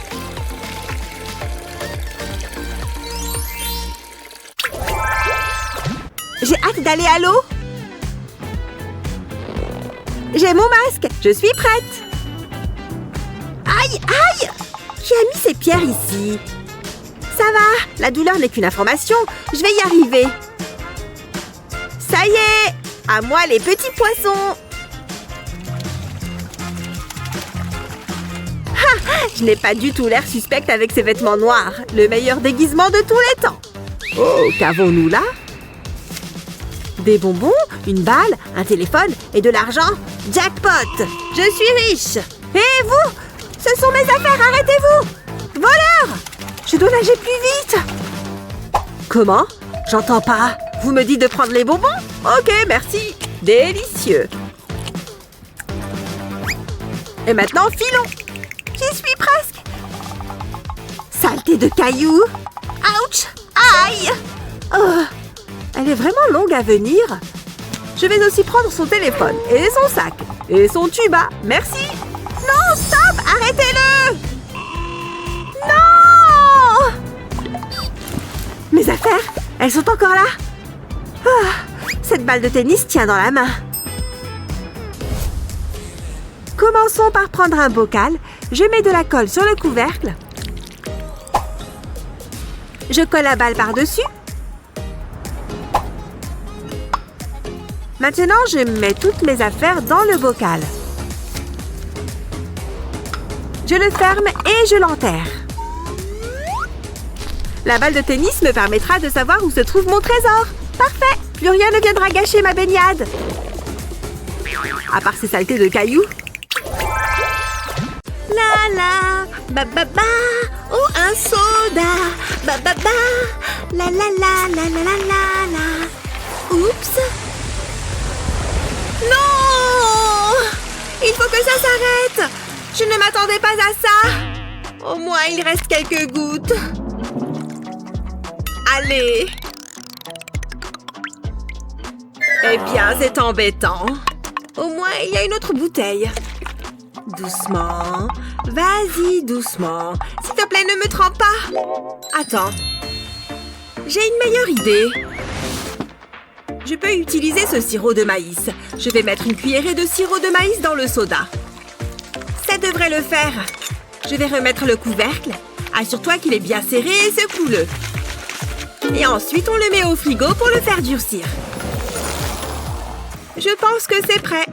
J'ai hâte d'aller à l'eau. J'ai mon masque. Je suis prête. Aïe, aïe! Qui a mis ces pierres ici? Ça va, la douleur n'est qu'une information. Je vais y arriver. Ça y est! À moi les petits poissons! Ha! Je n'ai pas du tout l'air suspecte avec ces vêtements noirs. Le meilleur déguisement de tous les temps. Oh, qu'avons-nous là? Des bonbons, une balle, un téléphone et de l'argent. Jackpot! Je suis riche! Et vous? Ce sont mes affaires, arrêtez-vous! Voleur! Je dois nager plus vite! Comment? J'entends pas. Vous me dites de prendre les bonbons? Ok, merci. Délicieux. Et maintenant, filons. J'y suis presque. Saleté de cailloux. Ouch! Aïe! Oh, elle est vraiment longue à venir. Je vais aussi prendre son téléphone et son sac. Et son tuba. Merci. Non, stop! Arrêtez-le! Non! Mes affaires, elles sont encore là? Ah, cette balle de tennis tient dans la main. Commençons par prendre un bocal. Je mets de la colle sur le couvercle. Je colle la balle par-dessus. Maintenant, je mets toutes mes affaires dans le bocal. Je le ferme et je l'enterre. La balle de tennis me permettra de savoir où se trouve mon trésor. Parfait! Plus rien ne viendra gâcher ma baignade. À part ces saletés de cailloux. La la, ba ba ba, oh un soda, ba ba ba, la la la la la la la la. Oups! Non! Il faut que ça s'arrête! Je ne m'attendais pas à ça! Au moins, il reste quelques gouttes. Allez! Eh bien, c'est embêtant. Au moins, il y a une autre bouteille. Doucement. Vas-y, doucement. S'il te plaît, ne me trempe pas. Attends. J'ai une meilleure idée. Je peux utiliser ce sirop de maïs. Je vais mettre une cuillerée de sirop de maïs dans le soda. Ça devrait le faire. Je vais remettre le couvercle. Assure-toi qu'il est bien serré et secoue-le. Et ensuite, on le met au frigo pour le faire durcir. Je pense que c'est prêt.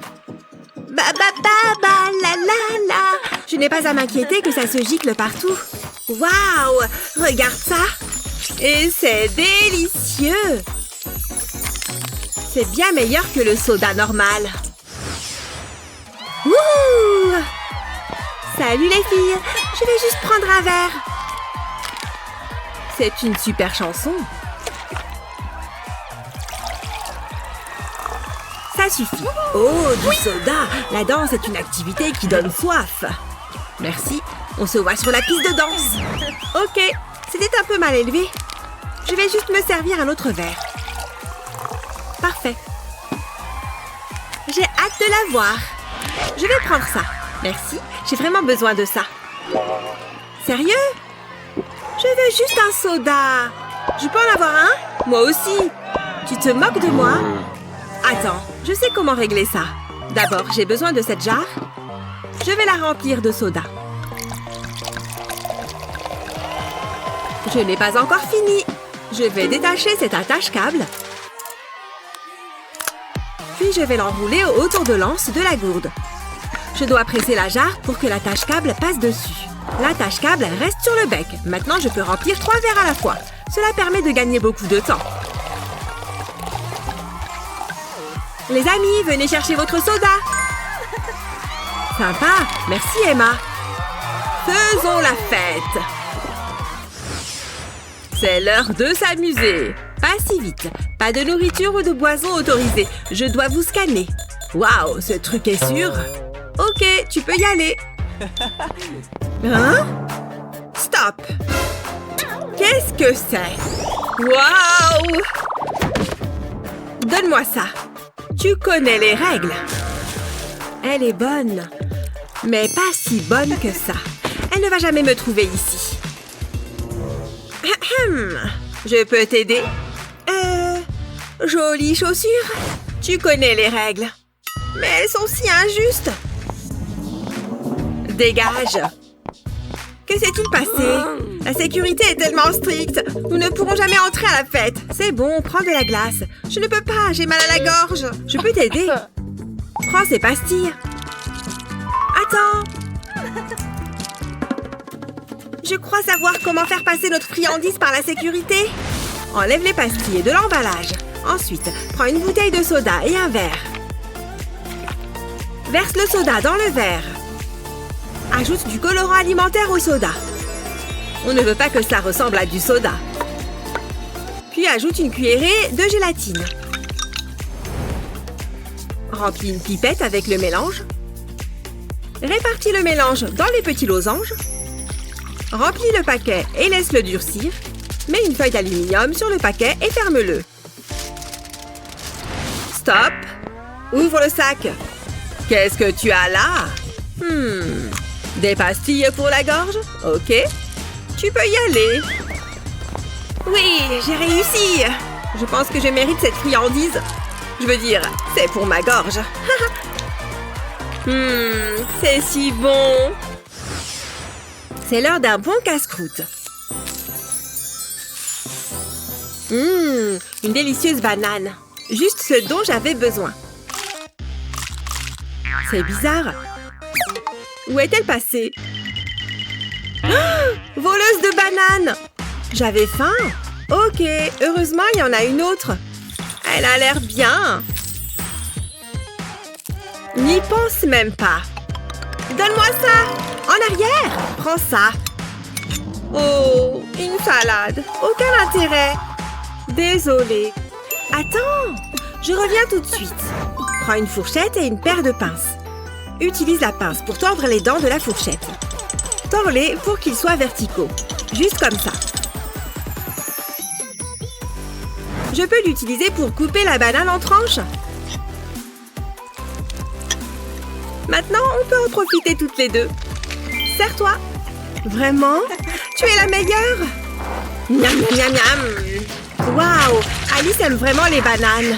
Ba ba ba ba la la la. Je n'ai pas à m'inquiéter que ça se gicle partout. Waouh! Regarde ça. Et c'est délicieux. C'est bien meilleur que le soda normal. Wouh! Salut les filles. Je vais juste prendre un verre. C'est une super chanson. Ça suffit. Oh, du soda. La danse est une activité qui donne soif. Merci. On se voit sur la piste de danse. Ok. C'était un peu mal élevé. Je vais juste me servir un autre verre. Parfait. J'ai hâte de la voir. Je vais prendre ça. Merci. J'ai vraiment besoin de ça. Sérieux? Je veux juste un soda. Je peux en avoir un? Moi aussi. Tu te moques de moi? Attends, je sais comment régler ça. D'abord, j'ai besoin de cette jarre. Je vais la remplir de soda. Je n'ai pas encore fini. Je vais détacher cet attache-câble. Puis je vais l'enrouler autour de l'anse de la gourde. Je dois presser la jarre pour que l'attache-câble passe dessus. L'attache-câble reste sur le bec. Maintenant, je peux remplir 3 verres à la fois. Cela permet de gagner beaucoup de temps. Les amis, venez chercher votre soda. Sympa. Merci, Emma. Faisons la fête. C'est l'heure de s'amuser. Pas si vite. Pas de nourriture ou de boisson autorisée. Je dois vous scanner. Waouh, ce truc est sûr. Ok, tu peux y aller. Hein? Stop. Qu'est-ce que c'est? Waouh! Donne-moi ça. Tu connais les règles. Elle est bonne, mais pas si bonne que ça. Elle ne va jamais me trouver ici. Je peux t'aider? Jolies chaussures. Tu connais les règles. Mais elles sont si injustes. Dégage. Que s'est-il passé? La sécurité est tellement stricte. Nous ne pourrons jamais entrer à la fête. C'est bon, prends de la glace. Je ne peux pas, j'ai mal à la gorge. Je peux t'aider. Prends ces pastilles. Attends. Je crois savoir comment faire passer notre friandise par la sécurité. Enlève les pastilles de l'emballage. Ensuite, prends une bouteille de soda et un verre. Verse le soda dans le verre. Ajoute du colorant alimentaire au soda. On ne veut pas que ça ressemble à du soda. Puis ajoute une cuillerée de gélatine. Remplis une pipette avec le mélange. Répartis le mélange dans les petits losanges. Remplis le paquet et laisse-le durcir. Mets une feuille d'aluminium sur le paquet et ferme-le. Stop! Ouvre le sac. Qu'est-ce que tu as là? Des pastilles pour la gorge? Ok. Tu peux y aller. Oui, j'ai réussi. Je pense que je mérite cette friandise. Je veux dire, c'est pour ma gorge. C'est si bon. C'est l'heure d'un bon casse-croûte. Une délicieuse banane. Juste ce dont j'avais besoin. C'est bizarre. Où est-elle passée? Voleuse de bananes! J'avais faim. Ok, heureusement, il y en a une autre. Elle a l'air bien. N'y pense même pas. Donne-moi ça! En arrière! Prends ça. Oh, une salade. Aucun intérêt. Désolée. Attends, je reviens tout de suite. Prends une fourchette et une paire de pinces. Utilise la pince pour tordre les dents de la fourchette. Tords-les pour qu'ils soient verticaux. Juste comme ça. Je peux l'utiliser pour couper la banane en tranches. Maintenant, on peut en profiter toutes les deux. Serre-toi. Vraiment? Tu es la meilleure? Miam, miam, miam, miam. Waouh! Alice aime vraiment les bananes.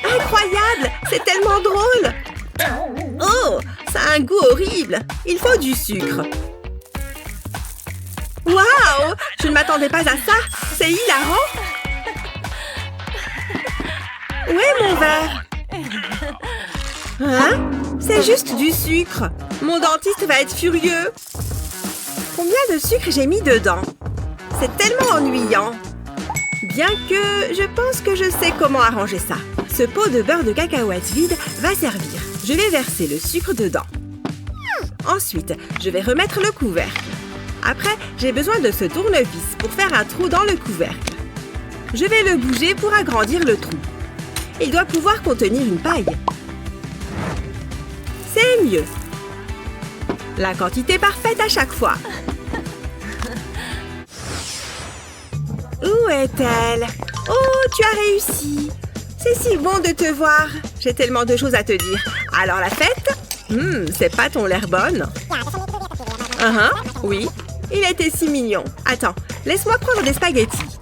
Incroyable! C'est tellement drôle! Oh! Ça a un goût horrible! Il faut du sucre. Waouh! Je ne m'attendais pas à ça! C'est hilarant! Où est mon verre? Hein? C'est juste du sucre! Mon dentiste va être furieux! Combien de sucre j'ai mis dedans? C'est tellement ennuyant! Bien que je pense que je sais comment arranger ça. Ce pot de beurre de cacahuète vide va servir. Je vais verser le sucre dedans. Ensuite, je vais remettre le couvercle. Après, j'ai besoin de ce tournevis pour faire un trou dans le couvercle. Je vais le bouger pour agrandir le trou. Il doit pouvoir contenir une paille. C'est mieux. La quantité parfaite à chaque fois. Où est-elle? Oh, tu as réussi! C'est si bon de te voir. J'ai tellement de choses à te dire. Alors la fête? C'est pas ton l'air bonne? Oui. Il était si mignon. Attends, laisse-moi prendre des spaghettis.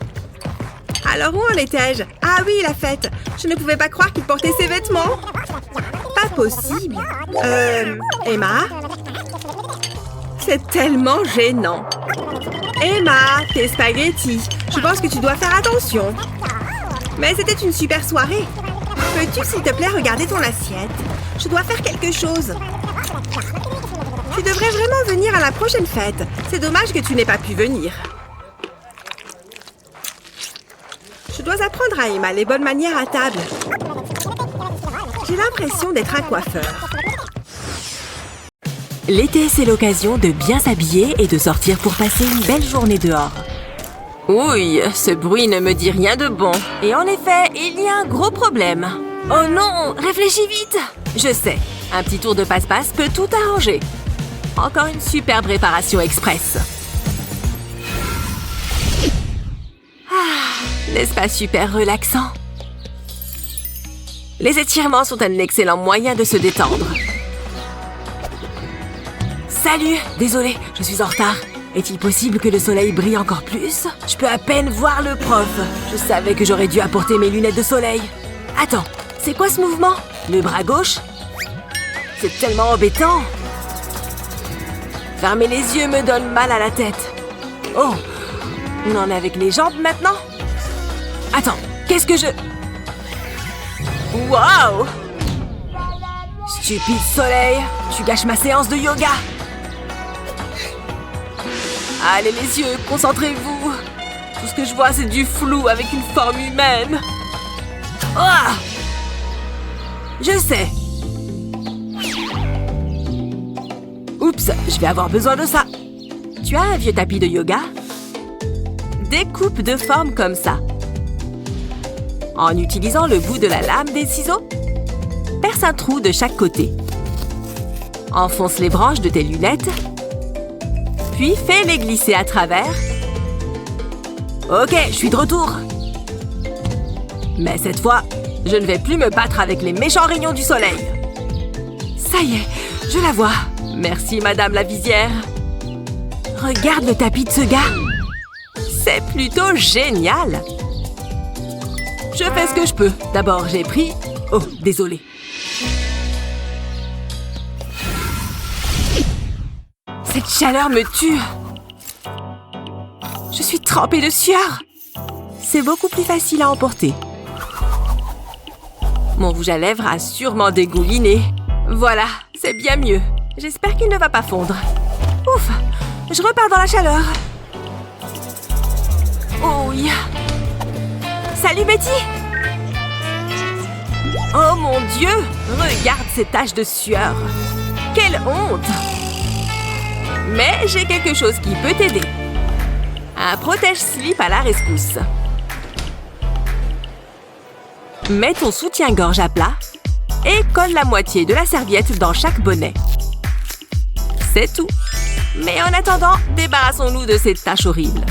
Alors où en étais-je? Ah oui, la fête. Je ne pouvais pas croire qu'il portait ses vêtements. Pas possible. Emma? C'est tellement gênant. Emma, tes spaghettis. Je pense que tu dois faire attention. Mais c'était une super soirée. Peux-tu, s'il te plaît, regarder ton assiette? Je dois faire quelque chose. Tu devrais vraiment venir à la prochaine fête. C'est dommage que tu n'aies pas pu venir. Je dois apprendre à Emma les bonnes manières à table. J'ai l'impression d'être un coiffeur. L'été, c'est l'occasion de bien s'habiller et de sortir pour passer une belle journée dehors. Oui, ce bruit ne me dit rien de bon. Et en effet, il y a un gros problème. Oh non, réfléchis vite. Je sais, un petit tour de passe-passe peut tout arranger. Encore une superbe réparation express. N'est-ce pas super relaxant? Les étirements sont un excellent moyen de se détendre. Salut! Désolée, je suis en retard. Est-il possible que le soleil brille encore plus? Je peux à peine voir le prof. Je savais que j'aurais dû apporter mes lunettes de soleil. Attends, c'est quoi ce mouvement? Le bras gauche? C'est tellement embêtant. Fermer les yeux me donne mal à la tête. Oh! On en est avec les jambes maintenant? Attends, qu'est-ce que je... Waouh! Stupide soleil, tu gâches ma séance de yoga. Allez les yeux, concentrez-vous. Tout ce que je vois, c'est du flou avec une forme humaine. Ah! Je sais. Oups, je vais avoir besoin de ça. Tu as un vieux tapis de yoga? Découpe de forme comme ça. En utilisant le bout de la lame des ciseaux, perce un trou de chaque côté. Enfonce les branches de tes lunettes, puis fais-les glisser à travers. Ok, je suis de retour. Mais cette fois, je ne vais plus me battre avec les méchants rayons du soleil. Ça y est, je la vois. Merci, Madame la visière. Regarde le tapis de ce gars. C'est plutôt génial. Je fais ce que je peux. D'abord, j'ai pris... Oh, désolé. Cette chaleur me tue. Je suis trempée de sueur. C'est beaucoup plus facile à emporter. Mon rouge à lèvres a sûrement dégouliné. Voilà, c'est bien mieux. J'espère qu'il ne va pas fondre. Ouf, je repars dans la chaleur. Oh yeah. Salut Betty! Oh mon Dieu! Regarde ces taches de sueur! Quelle honte! Mais j'ai quelque chose qui peut t'aider. Un protège-slip à la rescousse. Mets ton soutien-gorge à plat et colle la moitié de la serviette dans chaque bonnet. C'est tout. Mais en attendant, débarrassons-nous de ces taches horribles.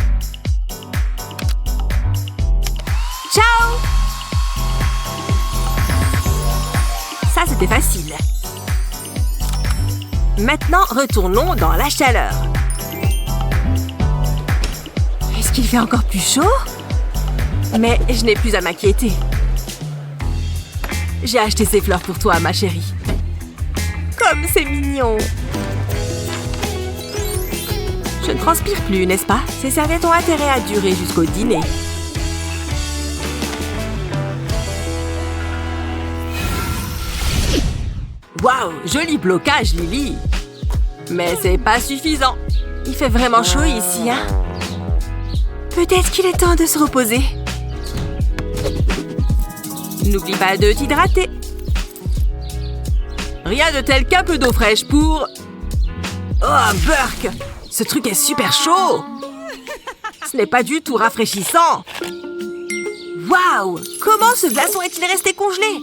Ciao! Ça, c'était facile. Maintenant, retournons dans la chaleur. Est-ce qu'il fait encore plus chaud? Mais je n'ai plus à m'inquiéter. J'ai acheté ces fleurs pour toi, ma chérie. Comme c'est mignon! Je ne transpire plus, n'est-ce pas? Ces serviettes ont intérêt à durer jusqu'au dîner. Waouh, joli blocage, Lily. Mais c'est pas suffisant. Il fait vraiment chaud ici, hein? Peut-être qu'il est temps de se reposer. N'oublie pas de t'hydrater. Rien de tel qu'un peu d'eau fraîche pour... Oh, Burk! Ce truc est super chaud! Ce n'est pas du tout rafraîchissant. Waouh! Comment ce glaçon est-il resté congelé?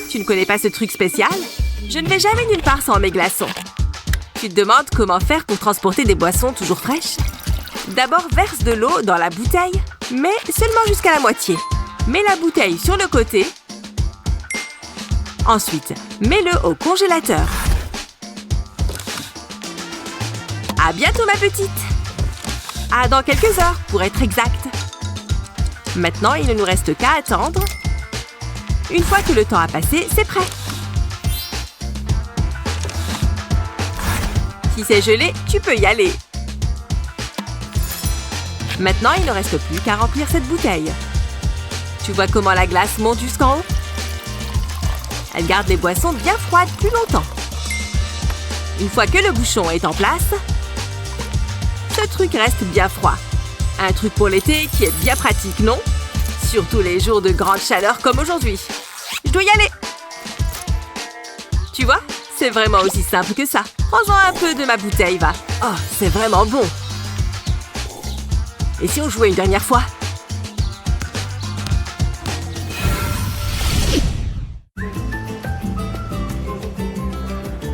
Tu ne connais pas ce truc spécial? Je ne vais jamais nulle part sans mes glaçons. Tu te demandes comment faire pour transporter des boissons toujours fraîches? D'abord, verse de l'eau dans la bouteille, mais seulement jusqu'à la moitié. Mets la bouteille sur le côté. Ensuite, mets-le au congélateur. À bientôt, ma petite! À dans quelques heures, pour être exact. Maintenant, il ne nous reste qu'à attendre. Une fois que le temps a passé, c'est prêt. Si c'est gelé, tu peux y aller. Maintenant, il ne reste plus qu'à remplir cette bouteille. Tu vois comment la glace monte jusqu'en haut? Elle garde les boissons bien froides plus longtemps. Une fois que le bouchon est en place, ce truc reste bien froid. Un truc pour l'été qui est bien pratique, non? Surtout les jours de grande chaleur comme aujourd'hui. Je dois y aller. Tu vois, c'est vraiment aussi simple que ça. Prends-en un peu de ma bouteille, va. Oh, c'est vraiment bon. Et si on jouait une dernière fois?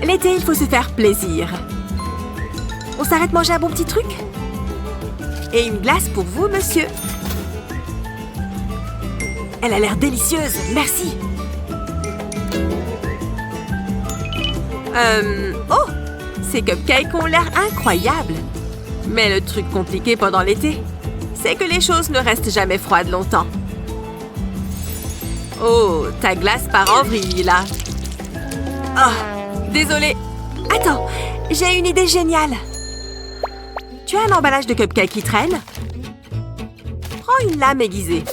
L'été, il faut se faire plaisir. On s'arrête manger un bon petit truc? Et une glace pour vous, monsieur. Elle a l'air délicieuse, merci. Oh! Ces cupcakes ont l'air incroyables. Mais le truc compliqué pendant l'été, c'est que les choses ne restent jamais froides longtemps. Oh, ta glace part en vrille, là. Oh, désolée. Attends, j'ai une idée géniale. Tu as un emballage de cupcakes qui traîne? Prends une lame aiguisée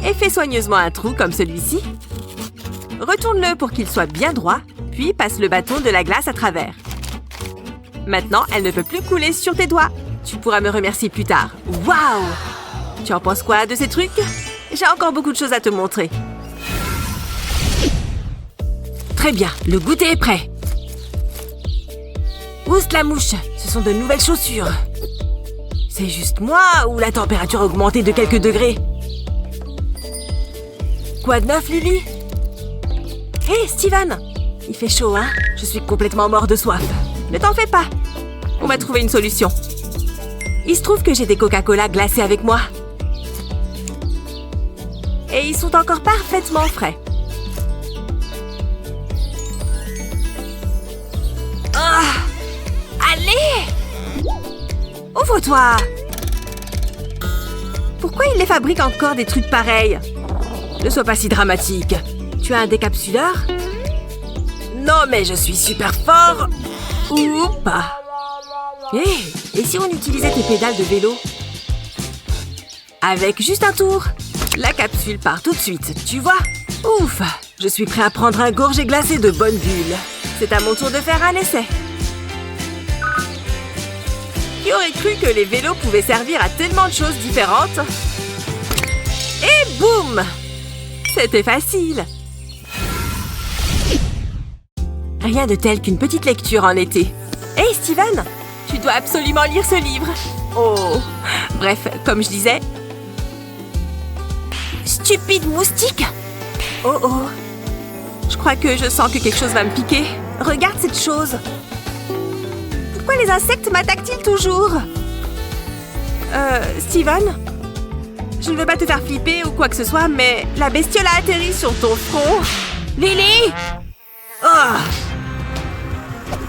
et fais soigneusement un trou comme celui-ci. Retourne-le pour qu'il soit bien droit, puis passe le bâton de la glace à travers. Maintenant, elle ne peut plus couler sur tes doigts. Tu pourras me remercier plus tard. Waouh! Tu en penses quoi de ces trucs? J'ai encore beaucoup de choses à te montrer. Très bien, le goûter est prêt. Oust la mouche, ce sont de nouvelles chaussures. C'est juste moi ou la température a augmenté de quelques degrés? Quoi de neuf, Lily? Hé, Steven! Il fait chaud, hein? Je suis complètement mort de soif. Ne t'en fais pas. On m'a trouvé une solution. Il se trouve que j'ai des Coca-Cola glacés avec moi. Et ils sont encore parfaitement frais. Ah! Allez! Ouvre-toi! Pourquoi il les fabrique encore des trucs pareils? Ne sois pas si dramatique. Tu as un décapsuleur? Non, mais je suis super fort! Ou pas. Et si on utilisait tes pédales de vélo? Avec juste un tour, la capsule part tout de suite, tu vois? Ouf! Je suis prêt à prendre un gorgée glacée de bonnes bulles. C'est à mon tour de faire un essai. Qui aurait cru que les vélos pouvaient servir à tellement de choses différentes? Et boum! C'était facile. Rien de tel qu'une petite lecture en été. Hey, Steven! Tu dois absolument lire ce livre. Oh! Bref, comme je disais... Stupide moustique! Oh oh! Je crois que je sens que quelque chose va me piquer. Regarde cette chose! Pourquoi les insectes m'attaquent-ils toujours? Steven? Je ne veux pas te faire flipper ou quoi que ce soit, mais la bestiole a atterri sur ton front. Lily! Oh!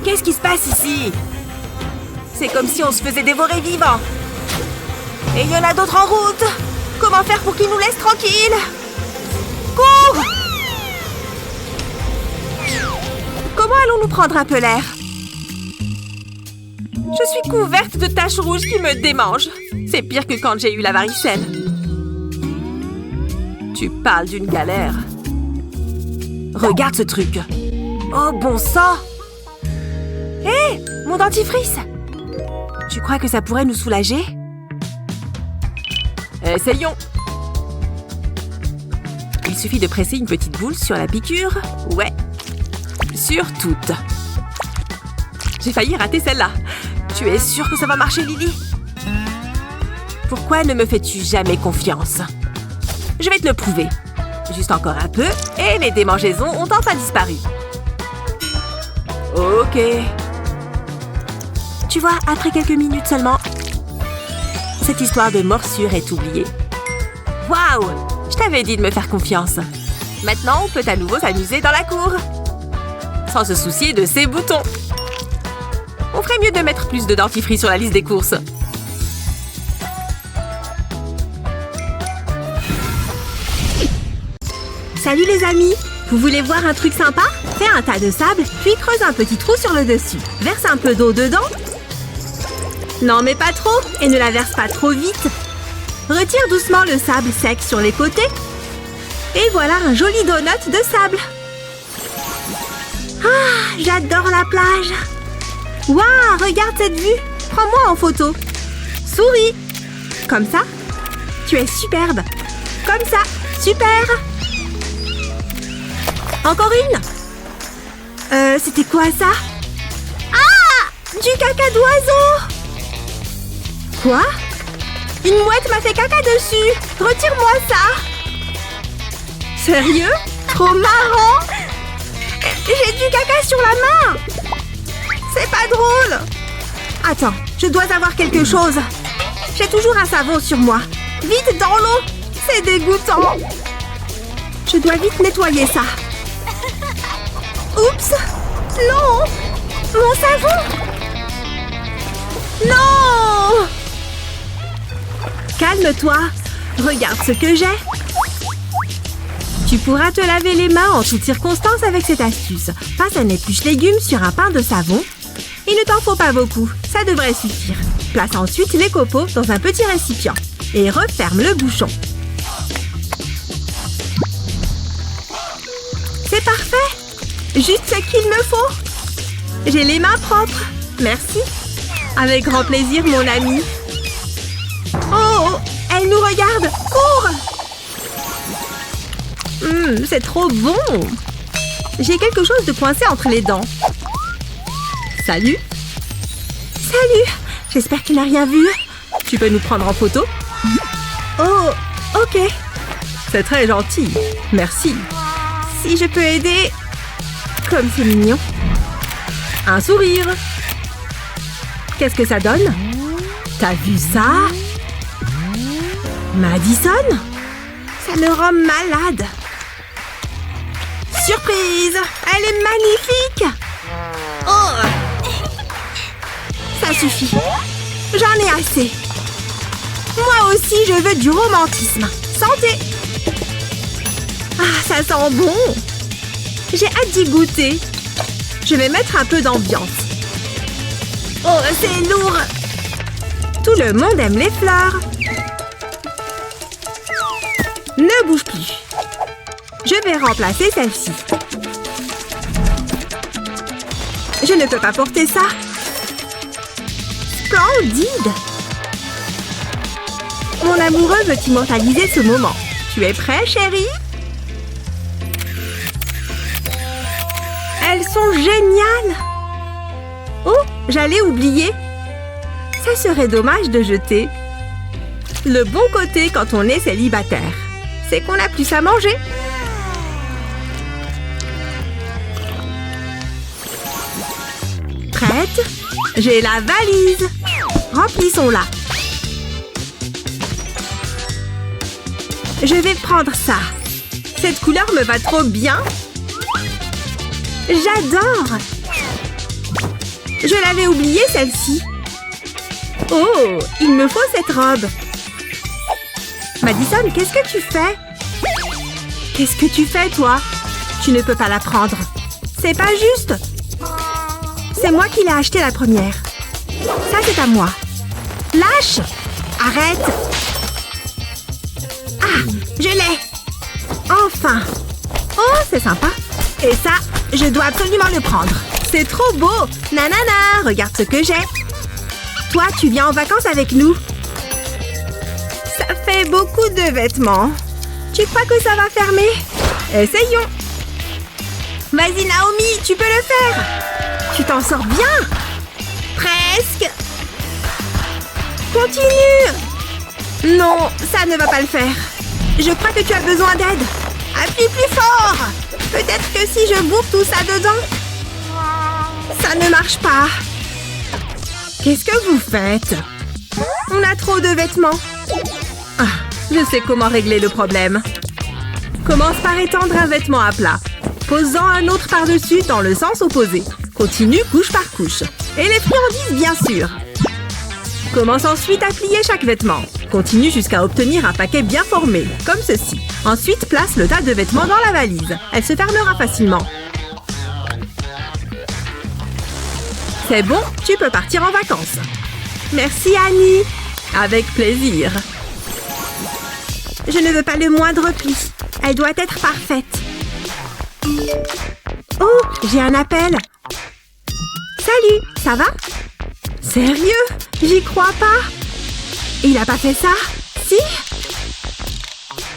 Qu'est-ce qui se passe ici? C'est comme si on se faisait dévorer vivant. Et il y en a d'autres en route. Comment faire pour qu'ils nous laissent tranquilles? Cours! Comment allons-nous prendre un peu l'air? Je suis couverte de taches rouges qui me démangent. C'est pire que quand j'ai eu la varicelle. Tu parles d'une galère. Regarde ce truc. Oh, bon sang! Hé! Mon dentifrice! Tu crois que ça pourrait nous soulager? Essayons! Il suffit de presser une petite boule sur la piqûre. Ouais. Sur toute. J'ai failli rater celle-là. Tu es sûre que ça va marcher, Lily? Pourquoi ne me fais-tu jamais confiance? Je vais te le prouver. Juste encore un peu, et les démangeaisons ont enfin disparu. Ok. Tu vois, après quelques minutes seulement, cette histoire de morsure est oubliée. Waouh! Je t'avais dit de me faire confiance. Maintenant, on peut à nouveau s'amuser dans la cour. Sans se soucier de ces boutons. On ferait mieux de mettre plus de dentifrice sur la liste des courses. Salut les amis! Vous voulez voir un truc sympa? Fais un tas de sable, puis creuse un petit trou sur le dessus. Verse un peu d'eau dedans. Non mais pas trop, et ne la verse pas trop vite. Retire doucement le sable sec sur les côtés. Et voilà un joli donut de sable. Ah, j'adore la plage. Waouh, regarde cette vue. Prends-moi en photo. Souris. Comme ça. Tu es superbe. Comme ça. Super. Encore une? C'était quoi ça? Ah! Du caca d'oiseau! Quoi? Une mouette m'a fait caca dessus! Retire-moi ça! Sérieux? Trop marrant! J'ai du caca sur la main! C'est pas drôle! Attends, je dois avoir quelque chose. J'ai toujours un savon sur moi. Vite dans l'eau! C'est dégoûtant! Je dois vite nettoyer ça. Oups! Non! Mon savon! Non! Calme-toi. Regarde ce que j'ai. Tu pourras te laver les mains en toutes circonstances avec cette astuce. Passe un épluche légumes sur un pain de savon. Il ne t'en faut pas beaucoup, ça devrait suffire. Place ensuite les copeaux dans un petit récipient et referme le bouchon. C'est parfait! Juste ce qu'il me faut. J'ai les mains propres. Merci. Avec grand plaisir, mon ami. Oh, elle nous regarde. Cours! C'est trop bon. J'ai quelque chose de coincé entre les dents. Salut. Salut. J'espère qu'il n'a rien vu. Tu peux nous prendre en photo? Oh, ok. C'est très gentil. Merci. Si je peux aider... Comme c'est mignon. Un sourire. Qu'est-ce que ça donne? T'as vu ça? Madison? Ça me rend malade. Surprise! Elle est magnifique! Oh! Ça suffit. J'en ai assez. Moi aussi, je veux du romantisme. Santé! Ah, ça sent bon! J'ai hâte d'y goûter. Je vais mettre un peu d'ambiance. Oh, c'est lourd! Tout le monde aime les fleurs. Ne bouge plus. Je vais remplacer celle-ci. Je ne peux pas porter ça. Splendide! Mon amoureux veut immortaliser ce moment. Tu es prêt, chérie? Elles sont géniales! Oh, j'allais oublier. Ça serait dommage de jeter. Le bon côté quand on est célibataire, c'est qu'on a plus à manger. Prête? J'ai la valise. Remplissons-la. Je vais prendre ça. Cette couleur me va trop bien. J'adore! Je l'avais oubliée, celle-ci. Oh, il me faut cette robe. Madison, qu'est-ce que tu fais? Qu'est-ce que tu fais, toi? Tu ne peux pas la prendre. C'est pas juste. C'est moi qui l'ai achetée la première. Ça, c'est à moi. Lâche! Arrête! Ah, je l'ai! Enfin! Oh, c'est sympa. Et ça, je dois absolument le prendre. C'est trop beau! Nanana, regarde ce que j'ai. Toi, tu viens en vacances avec nous. Ça fait beaucoup de vêtements. Tu crois que ça va fermer? Essayons. Vas-y, Naomi, tu peux le faire. Tu t'en sors bien. Presque. Continue. Non, ça ne va pas le faire. Je crois que tu as besoin d'aide. Appuie plus fort. Peut-être que si je bouffe tout ça dedans, ça ne marche pas. Qu'est-ce que vous faites? On a trop de vêtements. Ah, je sais comment régler le problème. Commence par étendre un vêtement à plat. Pose-en un autre par-dessus dans le sens opposé. Continue couche par couche. Et les friandises, bien sûr. Commence ensuite à plier chaque vêtement. Continue jusqu'à obtenir un paquet bien formé, comme ceci. Ensuite, place le tas de vêtements dans la valise. Elle se fermera facilement. C'est bon, tu peux partir en vacances. Merci, Annie. Avec plaisir. Je ne veux pas le moindre pli. Elle doit être parfaite. Oh, j'ai un appel. Salut, ça va? Sérieux? J'y crois pas. Il a pas fait ça? Si?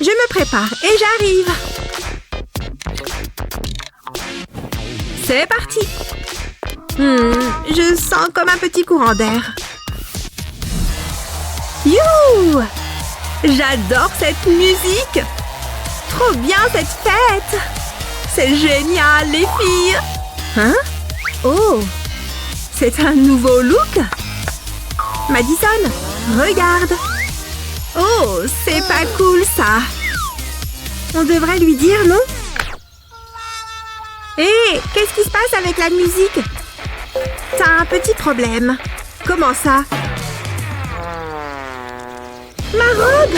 Je me prépare et j'arrive. C'est parti. Je sens comme un petit courant d'air. Youhou! J'adore cette musique! Trop bien cette fête! C'est génial, les filles! Hein? Oh! C'est un nouveau look? Madison, regarde! Oh, c'est pas cool, ça! On devrait lui dire, non? Hé, qu'est-ce qui se passe avec la musique? T'as un petit problème. Comment ça? Ma robe!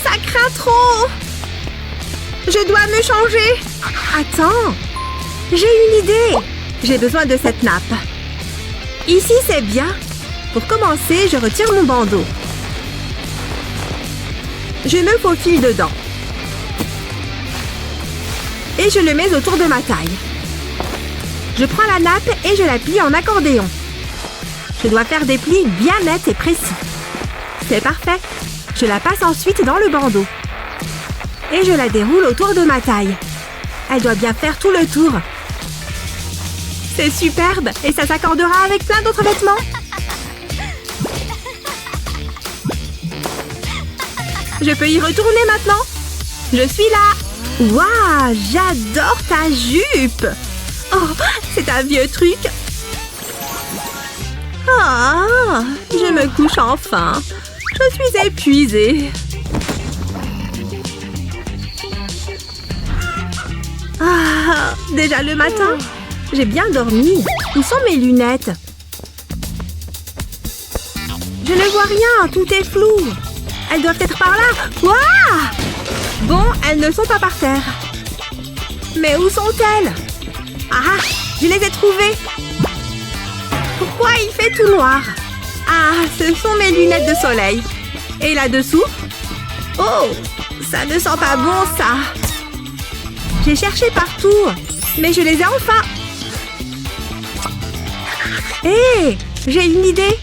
Ça craint trop! Je dois me changer! Attends! J'ai une idée! J'ai besoin de cette nappe. Ici, c'est bien. Pour commencer, je retire mon bandeau. Je me faufile dedans. Et je le mets autour de ma taille. Je prends la nappe et je la plie en accordéon. Je dois faire des plis bien nets et précis. C'est parfait. Je la passe ensuite dans le bandeau. Et je la déroule autour de ma taille. Elle doit bien faire tout le tour. C'est superbe et ça s'accordera avec plein d'autres vêtements. Je peux y retourner maintenant. Je suis là. Waouh, j'adore ta jupe. Oh, c'est un vieux truc. Ah, je me couche enfin. Je suis épuisée. Ah, déjà le matin? J'ai bien dormi. Où sont mes lunettes? Je ne vois rien, tout est flou. Elles doivent être par là. Waouh! Bon, elles ne sont pas par terre. Mais où sont-elles? Ah, je les ai trouvées. Pourquoi il fait tout noir? Ah, ce sont mes lunettes de soleil. Et là-dessous? Oh, ça ne sent pas bon, ça. J'ai cherché partout, mais je les ai enfin. Hé, j'ai une idée.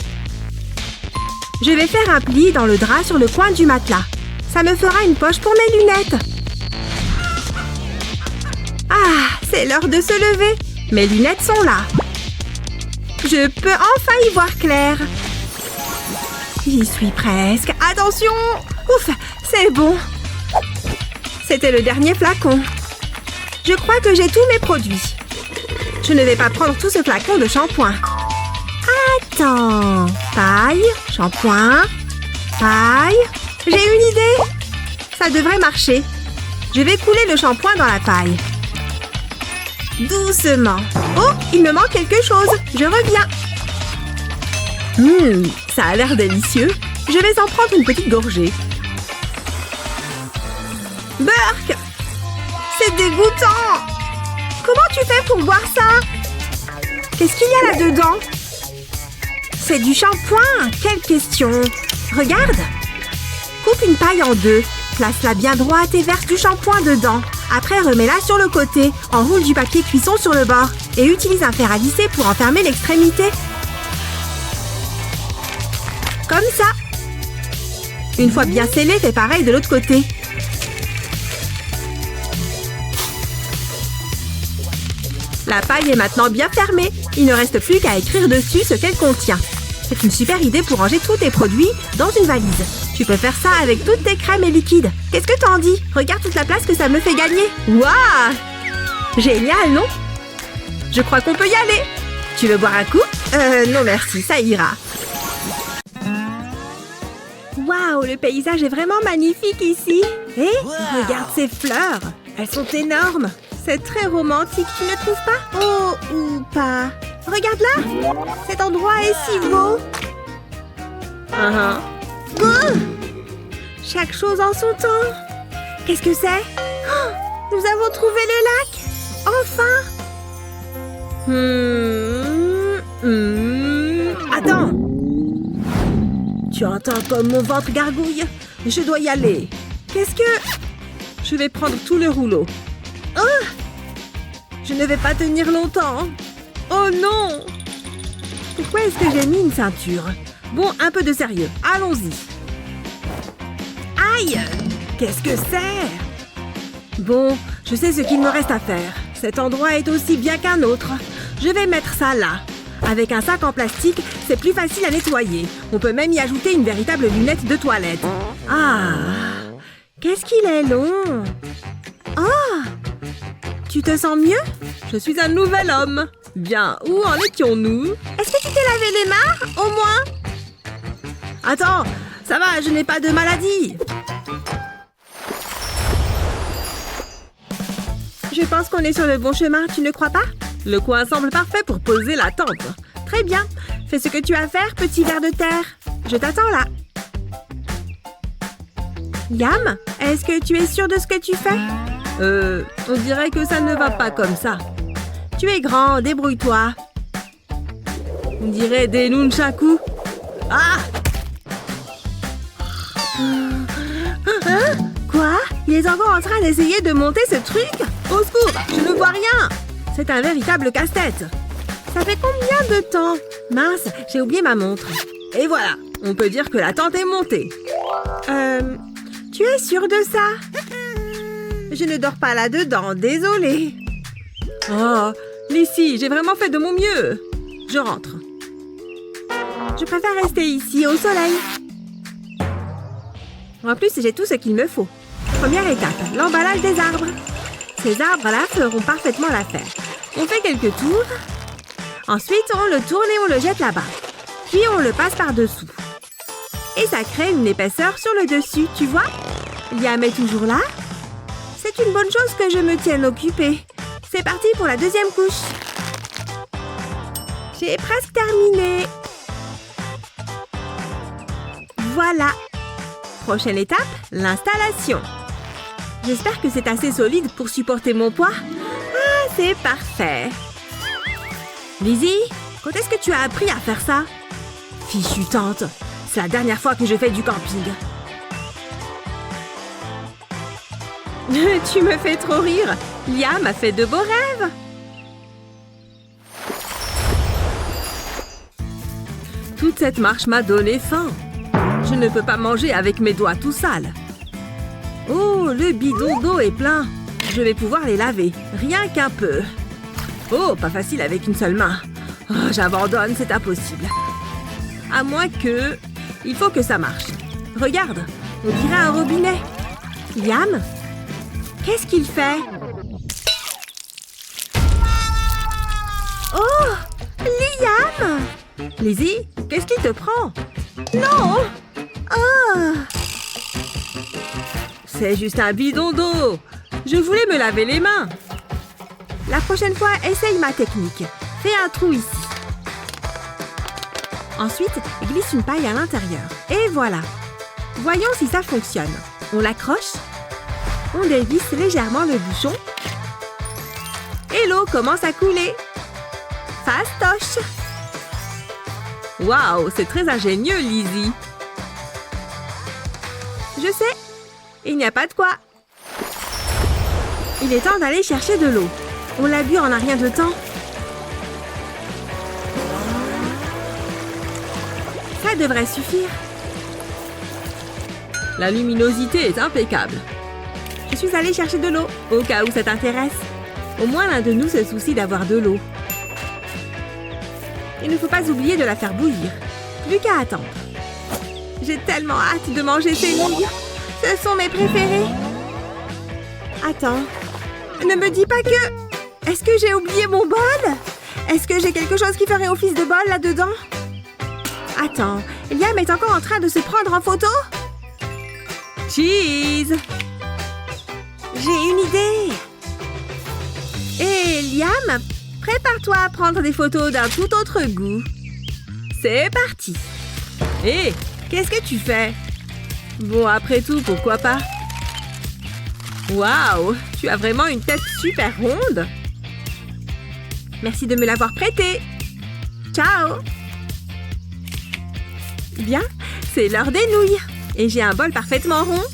Je vais faire un pli dans le drap sur le coin du matelas. Ça me fera une poche pour mes lunettes. Ah, c'est l'heure de se lever. Mes lunettes sont là. Je peux enfin y voir clair. J'y suis presque. Attention! Ouf, c'est bon. C'était le dernier flacon. Je crois que j'ai tous mes produits. Je ne vais pas prendre tout ce flacon de shampoing. Attends. Paille, shampoing, paille. J'ai une idée. Ça devrait marcher. Je vais couler le shampoing dans la paille. Doucement. Oh, il me manque quelque chose. Je reviens. Ça a l'air délicieux. Je vais en prendre une petite gorgée. Burk! C'est dégoûtant! Comment tu fais pour boire ça? Qu'est-ce qu'il y a là-dedans? C'est du shampoing! Quelle question! Regarde! Coupe une paille en deux. Place-la bien droite et verse du shampoing dedans. Après, remets-la sur le côté. Enroule du papier cuisson sur le bord. Et utilise un fer à lisser pour enfermer l'extrémité. Comme ça. Une fois bien scellé, fais pareil de l'autre côté. La paille est maintenant bien fermée. Il ne reste plus qu'à écrire dessus ce qu'elle contient. C'est une super idée pour ranger tous tes produits dans une valise. Tu peux faire ça avec toutes tes crèmes et liquides. Qu'est-ce que t'en dis? Regarde toute la place que ça me fait gagner. Waouh! Génial, non? Je crois qu'on peut y aller. Tu veux boire un coup? Non merci, ça ira. Waouh, le paysage est vraiment magnifique ici. Et regarde ces fleurs. Elles sont énormes. C'est très romantique, tu ne trouves pas? Oh, ou pas. Regarde là. Cet endroit est si beau. Chaque chose en son temps. Qu'est-ce que c'est? Oh, nous avons trouvé le lac. Enfin. Attends. Tu entends comme mon ventre gargouille? Je dois y aller. Qu'est-ce que... Je vais prendre tout le rouleau. Oh! Je ne vais pas tenir longtemps. Oh non! Pourquoi est-ce que j'ai mis une ceinture? Bon, un peu de sérieux. Allons-y. Aïe! Qu'est-ce que c'est? Bon, je sais ce qu'il me reste à faire. Cet endroit est aussi bien qu'un autre. Je vais mettre ça là. Avec un sac en plastique, c'est plus facile à nettoyer. On peut même y ajouter une véritable lunette de toilette. Ah! Qu'est-ce qu'il est long! Oh! Tu te sens mieux? Je suis un nouvel homme. Bien, où en étions-nous? Est-ce que tu t'es lavé les mains, au moins? Attends, ça va, je n'ai pas de maladie. Je pense qu'on est sur le bon chemin, tu ne crois pas? Le coin semble parfait pour poser la tente. Très bien. Fais ce que tu as à faire, petit ver de terre. Je t'attends là. Yam, est-ce que tu es sûr de ce que tu fais? On dirait que ça ne va pas comme ça. Tu es grand, débrouille-toi. On dirait des nunchakus. Ah! Hein? Quoi? Il est encore en train d'essayer de monter ce truc? Au secours, je ne vois rien. C'est un véritable casse-tête. Ça fait combien de temps? Mince, j'ai oublié ma montre. Et voilà, on peut dire que la tente est montée. Tu es sûre de ça? Je ne dors pas là-dedans, désolée. Oh, Lizzie, j'ai vraiment fait de mon mieux. Je rentre. Je préfère rester ici, au soleil. En plus, j'ai tout ce qu'il me faut. Première étape, l'emballage des arbres. Ces arbres-là feront parfaitement l'affaire. On fait quelques tours. Ensuite, on le tourne et on le jette là-bas. Puis, on le passe par-dessous. Et ça crée une épaisseur sur le dessus, tu vois? Liam est toujours là? C'est une bonne chose que je me tienne occupée. C'est parti pour la deuxième couche. J'ai presque terminé. Voilà. Prochaine étape, l'installation. J'espère que c'est assez solide pour supporter mon poids. Ah, c'est parfait. Lizzie, quand est-ce que tu as appris à faire ça? Fichue tante, c'est la dernière fois que je fais du camping. Tu me fais trop rire. Liam a fait de beaux rêves. Toute cette marche m'a donné faim. Je ne peux pas manger avec mes doigts tout sales. Oh, le bidon d'eau est plein. Je vais pouvoir les laver, rien qu'un peu. Oh, pas facile avec une seule main. Oh, j'abandonne, c'est impossible. À moins que... Il faut que ça marche. Regarde, on dirait un robinet. Liam, qu'est-ce qu'il fait? Oh, Liam! Lizzie, qu'est-ce qui te prend? Non! Oh! C'est juste un bidon d'eau. Je voulais me laver les mains. La prochaine fois, essaye ma technique. Fais un trou ici. Ensuite, glisse une paille à l'intérieur. Et voilà. Voyons si ça fonctionne. On l'accroche. On dévisse légèrement le bouchon. Et l'eau commence à couler. Fastoche! Waouh, c'est très ingénieux, Lizzie. Je sais. Il n'y a pas de quoi. Il est temps d'aller chercher de l'eau. On l'a bu en un rien de temps. Ça devrait suffire. La luminosité est impeccable. Je suis allée chercher de l'eau, au cas où ça t'intéresse. Au moins l'un de nous se soucie d'avoir de l'eau. Il ne faut pas oublier de la faire bouillir. Plus qu'à attendre. J'ai tellement hâte de manger ces nouilles. Ce sont mes préférées. Attends. Ne me dis pas que... Est-ce que j'ai oublié mon bol? Est-ce que j'ai quelque chose qui ferait office de bol là-dedans? Attends. Liam est encore en train de se prendre en photo? Cheese! J'ai une idée. Et Liam, prépare-toi à prendre des photos d'un tout autre goût. C'est parti. Hé, qu'est-ce que tu fais? Bon, après tout, pourquoi pas? Waouh, tu as vraiment une tête super ronde. Merci de me l'avoir prêtée. Ciao. Bien, c'est l'heure des nouilles. Et j'ai un bol parfaitement rond.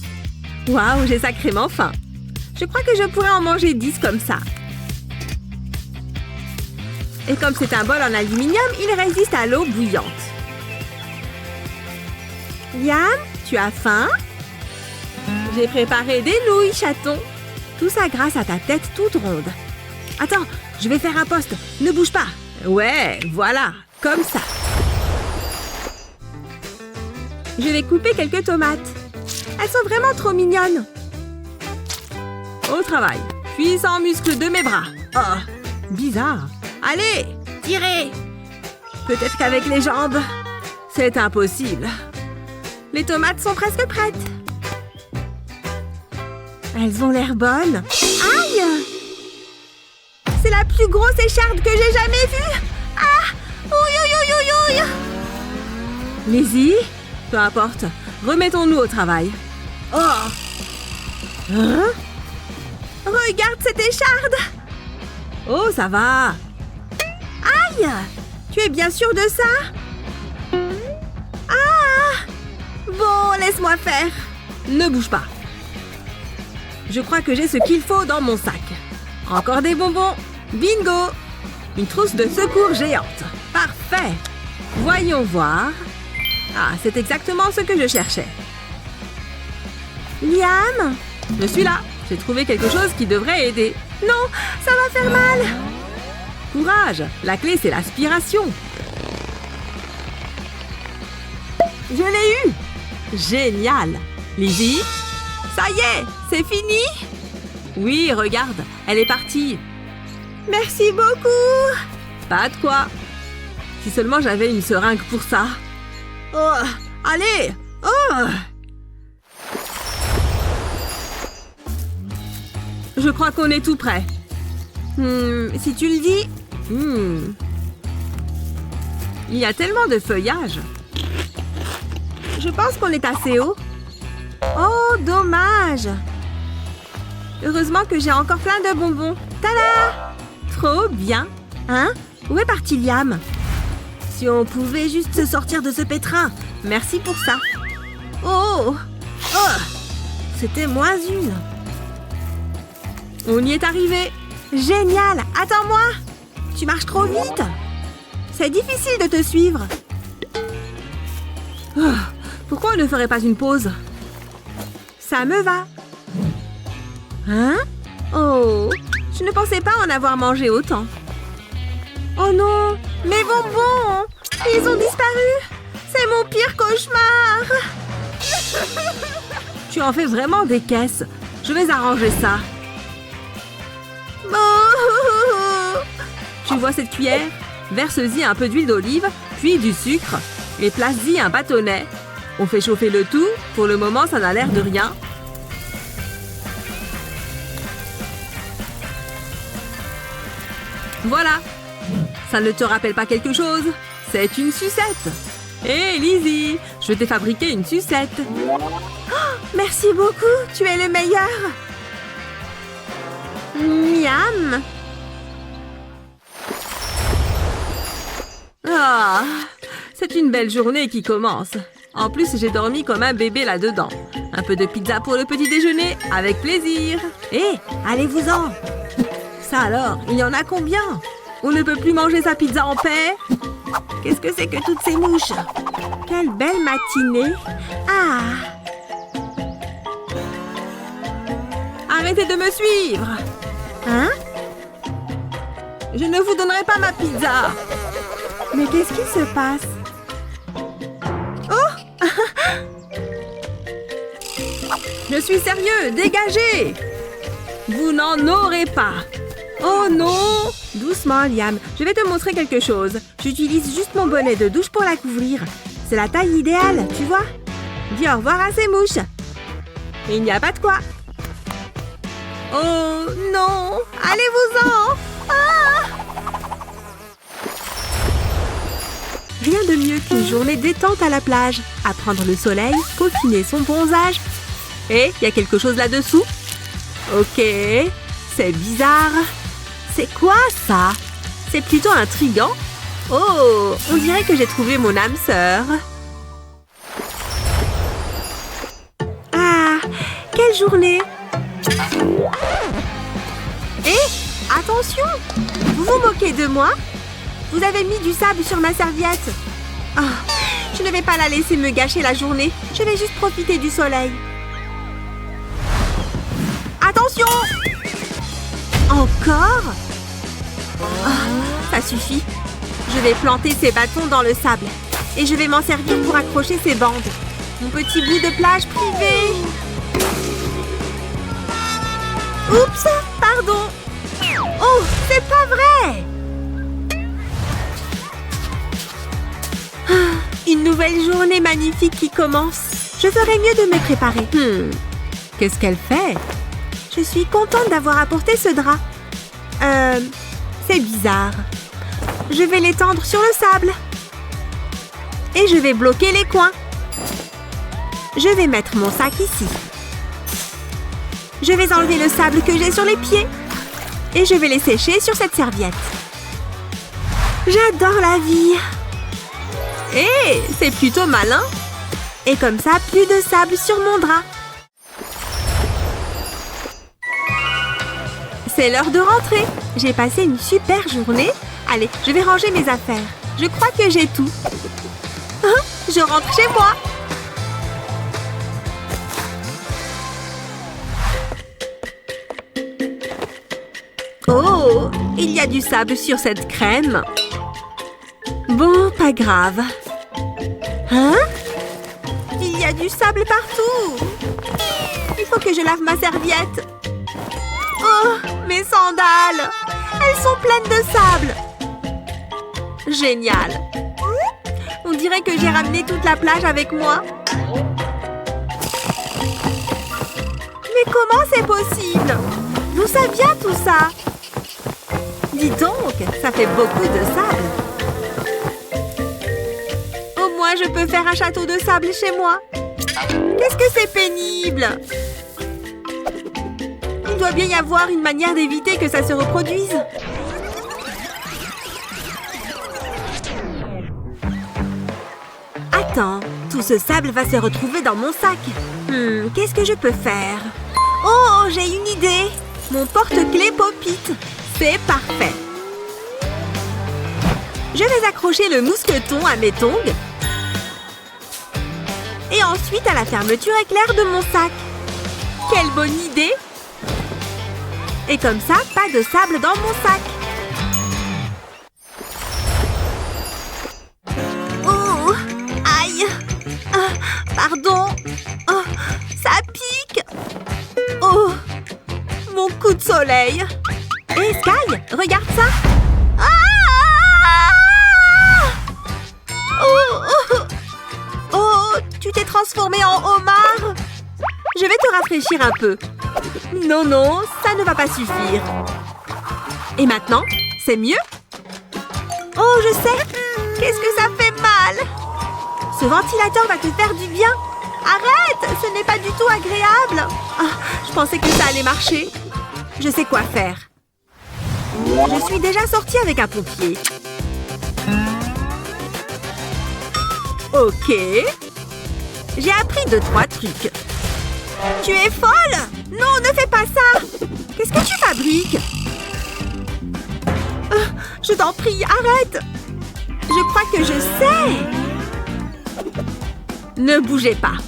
Waouh, j'ai sacrément faim. Je crois que je pourrais en manger 10 comme ça. Et comme c'est un bol en aluminium, il résiste à l'eau bouillante. Liam, tu as faim? J'ai préparé des nouilles, chaton. Tout ça grâce à ta tête toute ronde. Attends, je vais faire un poste. Ne bouge pas. Ouais, voilà, comme ça. Je vais couper quelques tomates. Elles sont vraiment trop mignonnes. Au travail. Puissant muscle de mes bras. Oh, bizarre. Allez, tirez. Peut-être qu'avec les jambes. C'est impossible. Les tomates sont presque prêtes. Elles ont l'air bonnes. Aïe! la plus grosse écharde que j'ai jamais vue. Ah! Ouïe! Lizzie, peu importe, remettons-nous au travail. Oh! Hein? Regarde cette écharde! Oh, ça va! Aïe! Tu es bien sûre de ça? Ah! Bon, laisse-moi faire. Ne bouge pas. Je crois que j'ai ce qu'il faut dans mon sac. Encore des bonbons. Bingo! Une trousse de secours géante. Parfait! Voyons voir. Ah, c'est exactement ce que je cherchais. Liam? Je suis là. J'ai trouvé quelque chose qui devrait aider. Non, ça va faire mal. Courage, la clé c'est l'aspiration. Je l'ai eu. Génial. Lizzie? Ça y est, c'est fini? Oui, regarde, elle est partie. Merci beaucoup. Pas de quoi. Si seulement j'avais une seringue pour ça. Oh, allez. Oh. Je crois qu'on est tout prêt. Si tu le dis. Il y a tellement de feuillage. Je pense qu'on est assez haut. Oh, dommage. Heureusement que j'ai encore plein de bonbons. Tada! Trop bien. Hein? Où est parti Liam? Si on pouvait juste se sortir de ce pétrin. Merci pour ça. Oh! Oh! C'était moins une. On y est arrivé. Génial! Attends-moi! Tu marches trop vite. C'est difficile de te suivre. Oh, pourquoi on ne ferait pas une pause? Ça me va. Hein? Oh, je ne pensais pas en avoir mangé autant. Oh non, mes bonbons! Ils ont disparu! C'est mon pire cauchemar! Tu en fais vraiment des caisses. Je vais arranger ça. Oh! Tu vois cette cuillère? Verse-y un peu d'huile d'olive, puis du sucre, et place-y un bâtonnet. On fait chauffer le tout. Pour le moment, ça n'a l'air de rien. Voilà. Ça ne te rappelle pas quelque chose? C'est une sucette. Hé, Lizzie, je t'ai fabriqué une sucette. Oh, merci beaucoup, tu es le meilleur. Miam. Ah, c'est une belle journée qui commence. En plus, j'ai dormi comme un bébé là-dedans. Un peu de pizza pour le petit déjeuner, avec plaisir. Hé, allez-vous-en. Ça alors, il y en a combien? On ne peut plus manger sa pizza en paix? Qu'est-ce que c'est que toutes ces mouches? Quelle belle matinée. Ah! Arrêtez de me suivre. Hein? Je ne vous donnerai pas ma pizza. Mais qu'est-ce qui se passe? Oh! Je suis sérieux, dégagez! Vous n'en aurez pas. Oh non! Doucement, Liam. Je vais te montrer quelque chose. J'utilise juste mon bonnet de douche pour la couvrir. C'est la taille idéale, tu vois? Dis au revoir à ces mouches. Il n'y a pas de quoi. Oh non! Allez-vous-en! Ah! Rien de mieux qu'une journée détente à la plage. À prendre le soleil, peaufiner son bronzage. Et il y a quelque chose là-dessous? Ok, c'est bizarre. C'est quoi ça? C'est plutôt intriguant. Oh, on dirait que j'ai trouvé mon âme sœur. Ah, quelle journée! Hé, attention! Vous vous moquez de moi? Vous avez mis du sable sur ma serviette. Oh, je ne vais pas la laisser me gâcher la journée. Je vais juste profiter du soleil. Attention! Encore? Oh, ça suffit. Je vais planter ces bâtons dans le sable. Et je vais m'en servir pour accrocher ces bandes. Mon petit bout de plage privé. Oups, pardon. Oh, c'est pas vrai! Ah, une nouvelle journée magnifique qui commence. Je ferais mieux de me préparer. Qu'est-ce qu'elle fait? Je suis contente d'avoir apporté ce drap. C'est bizarre. Je vais l'étendre sur le sable. Et je vais bloquer les coins. Je vais mettre mon sac ici. Je vais enlever le sable que j'ai sur les pieds. Et je vais les sécher sur cette serviette. J'adore la vie. Hé, c'est plutôt malin. Et comme ça, plus de sable sur mon drap. C'est l'heure de rentrer. J'ai passé une super journée. Allez, je vais ranger mes affaires. Je crois que j'ai tout. Hein? Je rentre chez moi. Oh, il y a du sable sur cette crème. Bon, pas grave. Hein? Il y a du sable partout. Il faut que je lave ma serviette. Oh, mes sandales. Elles sont pleines de sable. Génial. On dirait que j'ai ramené toute la plage avec moi. Mais comment c'est possible? D'où ça vient tout ça? Dis donc, ça fait beaucoup de sable. Au moins, je peux faire un château de sable chez moi. Qu'est-ce que c'est pénible! Il doit bien y avoir une manière d'éviter que ça se reproduise. Attends, tout ce sable va se retrouver dans mon sac. Qu'est-ce que je peux faire? Oh, j'ai une idée! Mon porte-clés Pop-It. C'est parfait. Je vais accrocher le mousqueton à mes tongs. Et ensuite à la fermeture éclair de mon sac. Quelle bonne idée! Et comme ça, pas de sable dans mon sac. Oh! Aïe! Pardon! Oh, ça pique! Oh! Mon coup de soleil! Hé, Sky, regarde ça! Ah! Oh, tu t'es transformée en homard! Je vais te rafraîchir un peu. Non, non, ça ne va pas suffire. Et maintenant, c'est mieux? Oh, je sais! Qu'est-ce que ça fait mal! Ce ventilateur va te faire du bien! Arrête! Ce n'est pas du tout agréable! Je pensais que ça allait marcher. Je sais quoi faire. Je suis déjà sortie avec un pompier. Ok. J'ai appris 2-3 trucs. Tu es folle? Non, ne fais pas ça! Qu'est-ce que tu fabriques? Je t'en prie, arrête! Je crois que je sais! Ne bougez pas.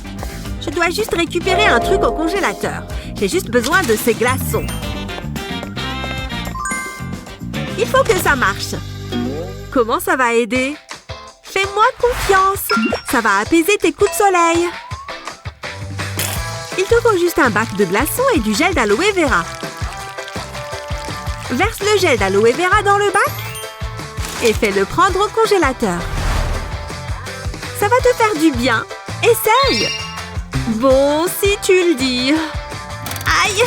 Je dois juste récupérer un truc au congélateur. J'ai juste besoin de ces glaçons. Il faut que ça marche. Comment ça va aider? Fais-moi confiance. Ça va apaiser tes coups de soleil. Il te faut juste un bac de glaçons et du gel d'aloe vera. Verse le gel d'aloe vera dans le bac et fais-le prendre au congélateur. Ça va te faire du bien. Essaye! Bon, si tu le dis. Aïe,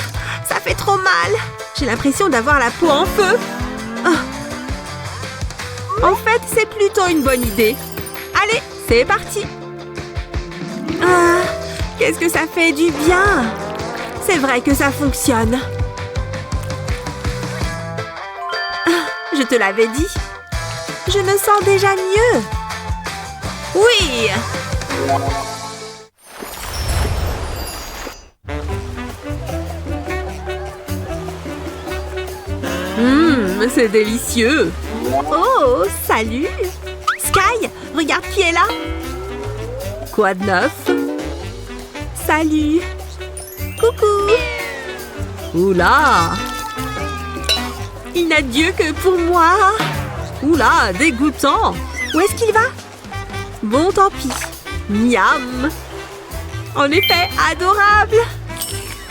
ça fait trop mal. J'ai l'impression d'avoir la peau en feu. En fait, c'est plutôt une bonne idée. Allez, c'est parti. Qu'est-ce que ça fait du bien. C'est vrai que ça fonctionne. Je te l'avais dit. Je me sens déjà mieux. Oui! C'est délicieux. Oh, salut! Sky, regarde qui est là. Quoi de neuf? Salut! Coucou! Oula! Il n'a Dieu que pour moi. Oula, dégoûtant. Où est-ce qu'il va? Bon, tant pis. Miam! En effet, adorable.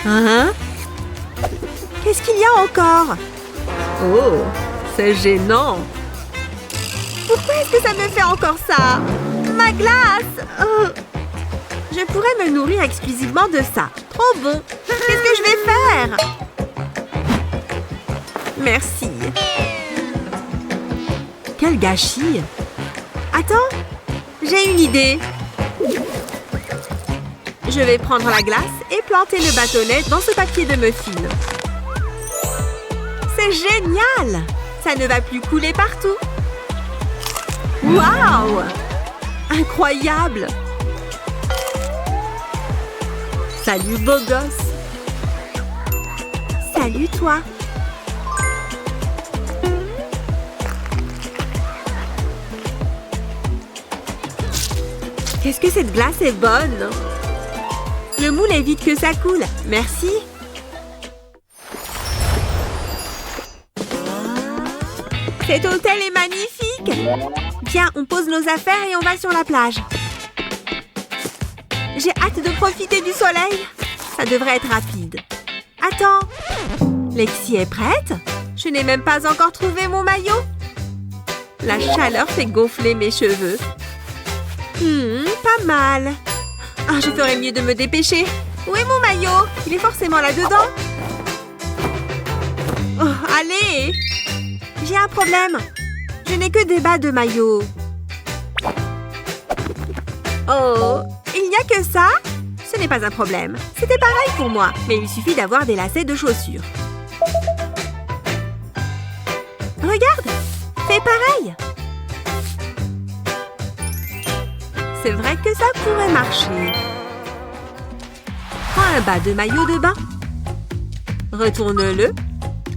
Hein? Qu'est-ce qu'il y a encore? Oh, c'est gênant. Pourquoi est-ce que ça me fait encore ça? Ma glace! Oh. Je pourrais me nourrir exclusivement de ça. Trop bon. Qu'est-ce que je vais faire? Merci. Quel gâchis! Attends, j'ai une idée. Je vais prendre la glace et planter le bâtonnet dans ce papier de muffin. C'est génial! Ça ne va plus couler partout. Waouh! Incroyable! Salut, beau gosse! Salut, toi! Qu'est-ce que cette glace est bonne! Le moule est vite que ça coule. Merci. Cet hôtel est magnifique. Viens, on pose nos affaires et on va sur la plage. J'ai hâte de profiter du soleil. Ça devrait être rapide. Attends. Lexi est prête? Je n'ai même pas encore trouvé mon maillot. La chaleur fait gonfler mes cheveux. Pas mal. Ah, je ferais mieux de me dépêcher. Où est mon maillot? Il est forcément là-dedans. Oh, allez! J'ai un problème. Je n'ai que des bas de maillot. Oh, il n'y a que ça? Ce n'est pas un problème. C'était pareil pour moi, mais il suffit d'avoir des lacets de chaussures. Regarde! Fais pareil! C'est vrai que ça pourrait marcher. Prends un bas de maillot de bain. Retourne-le.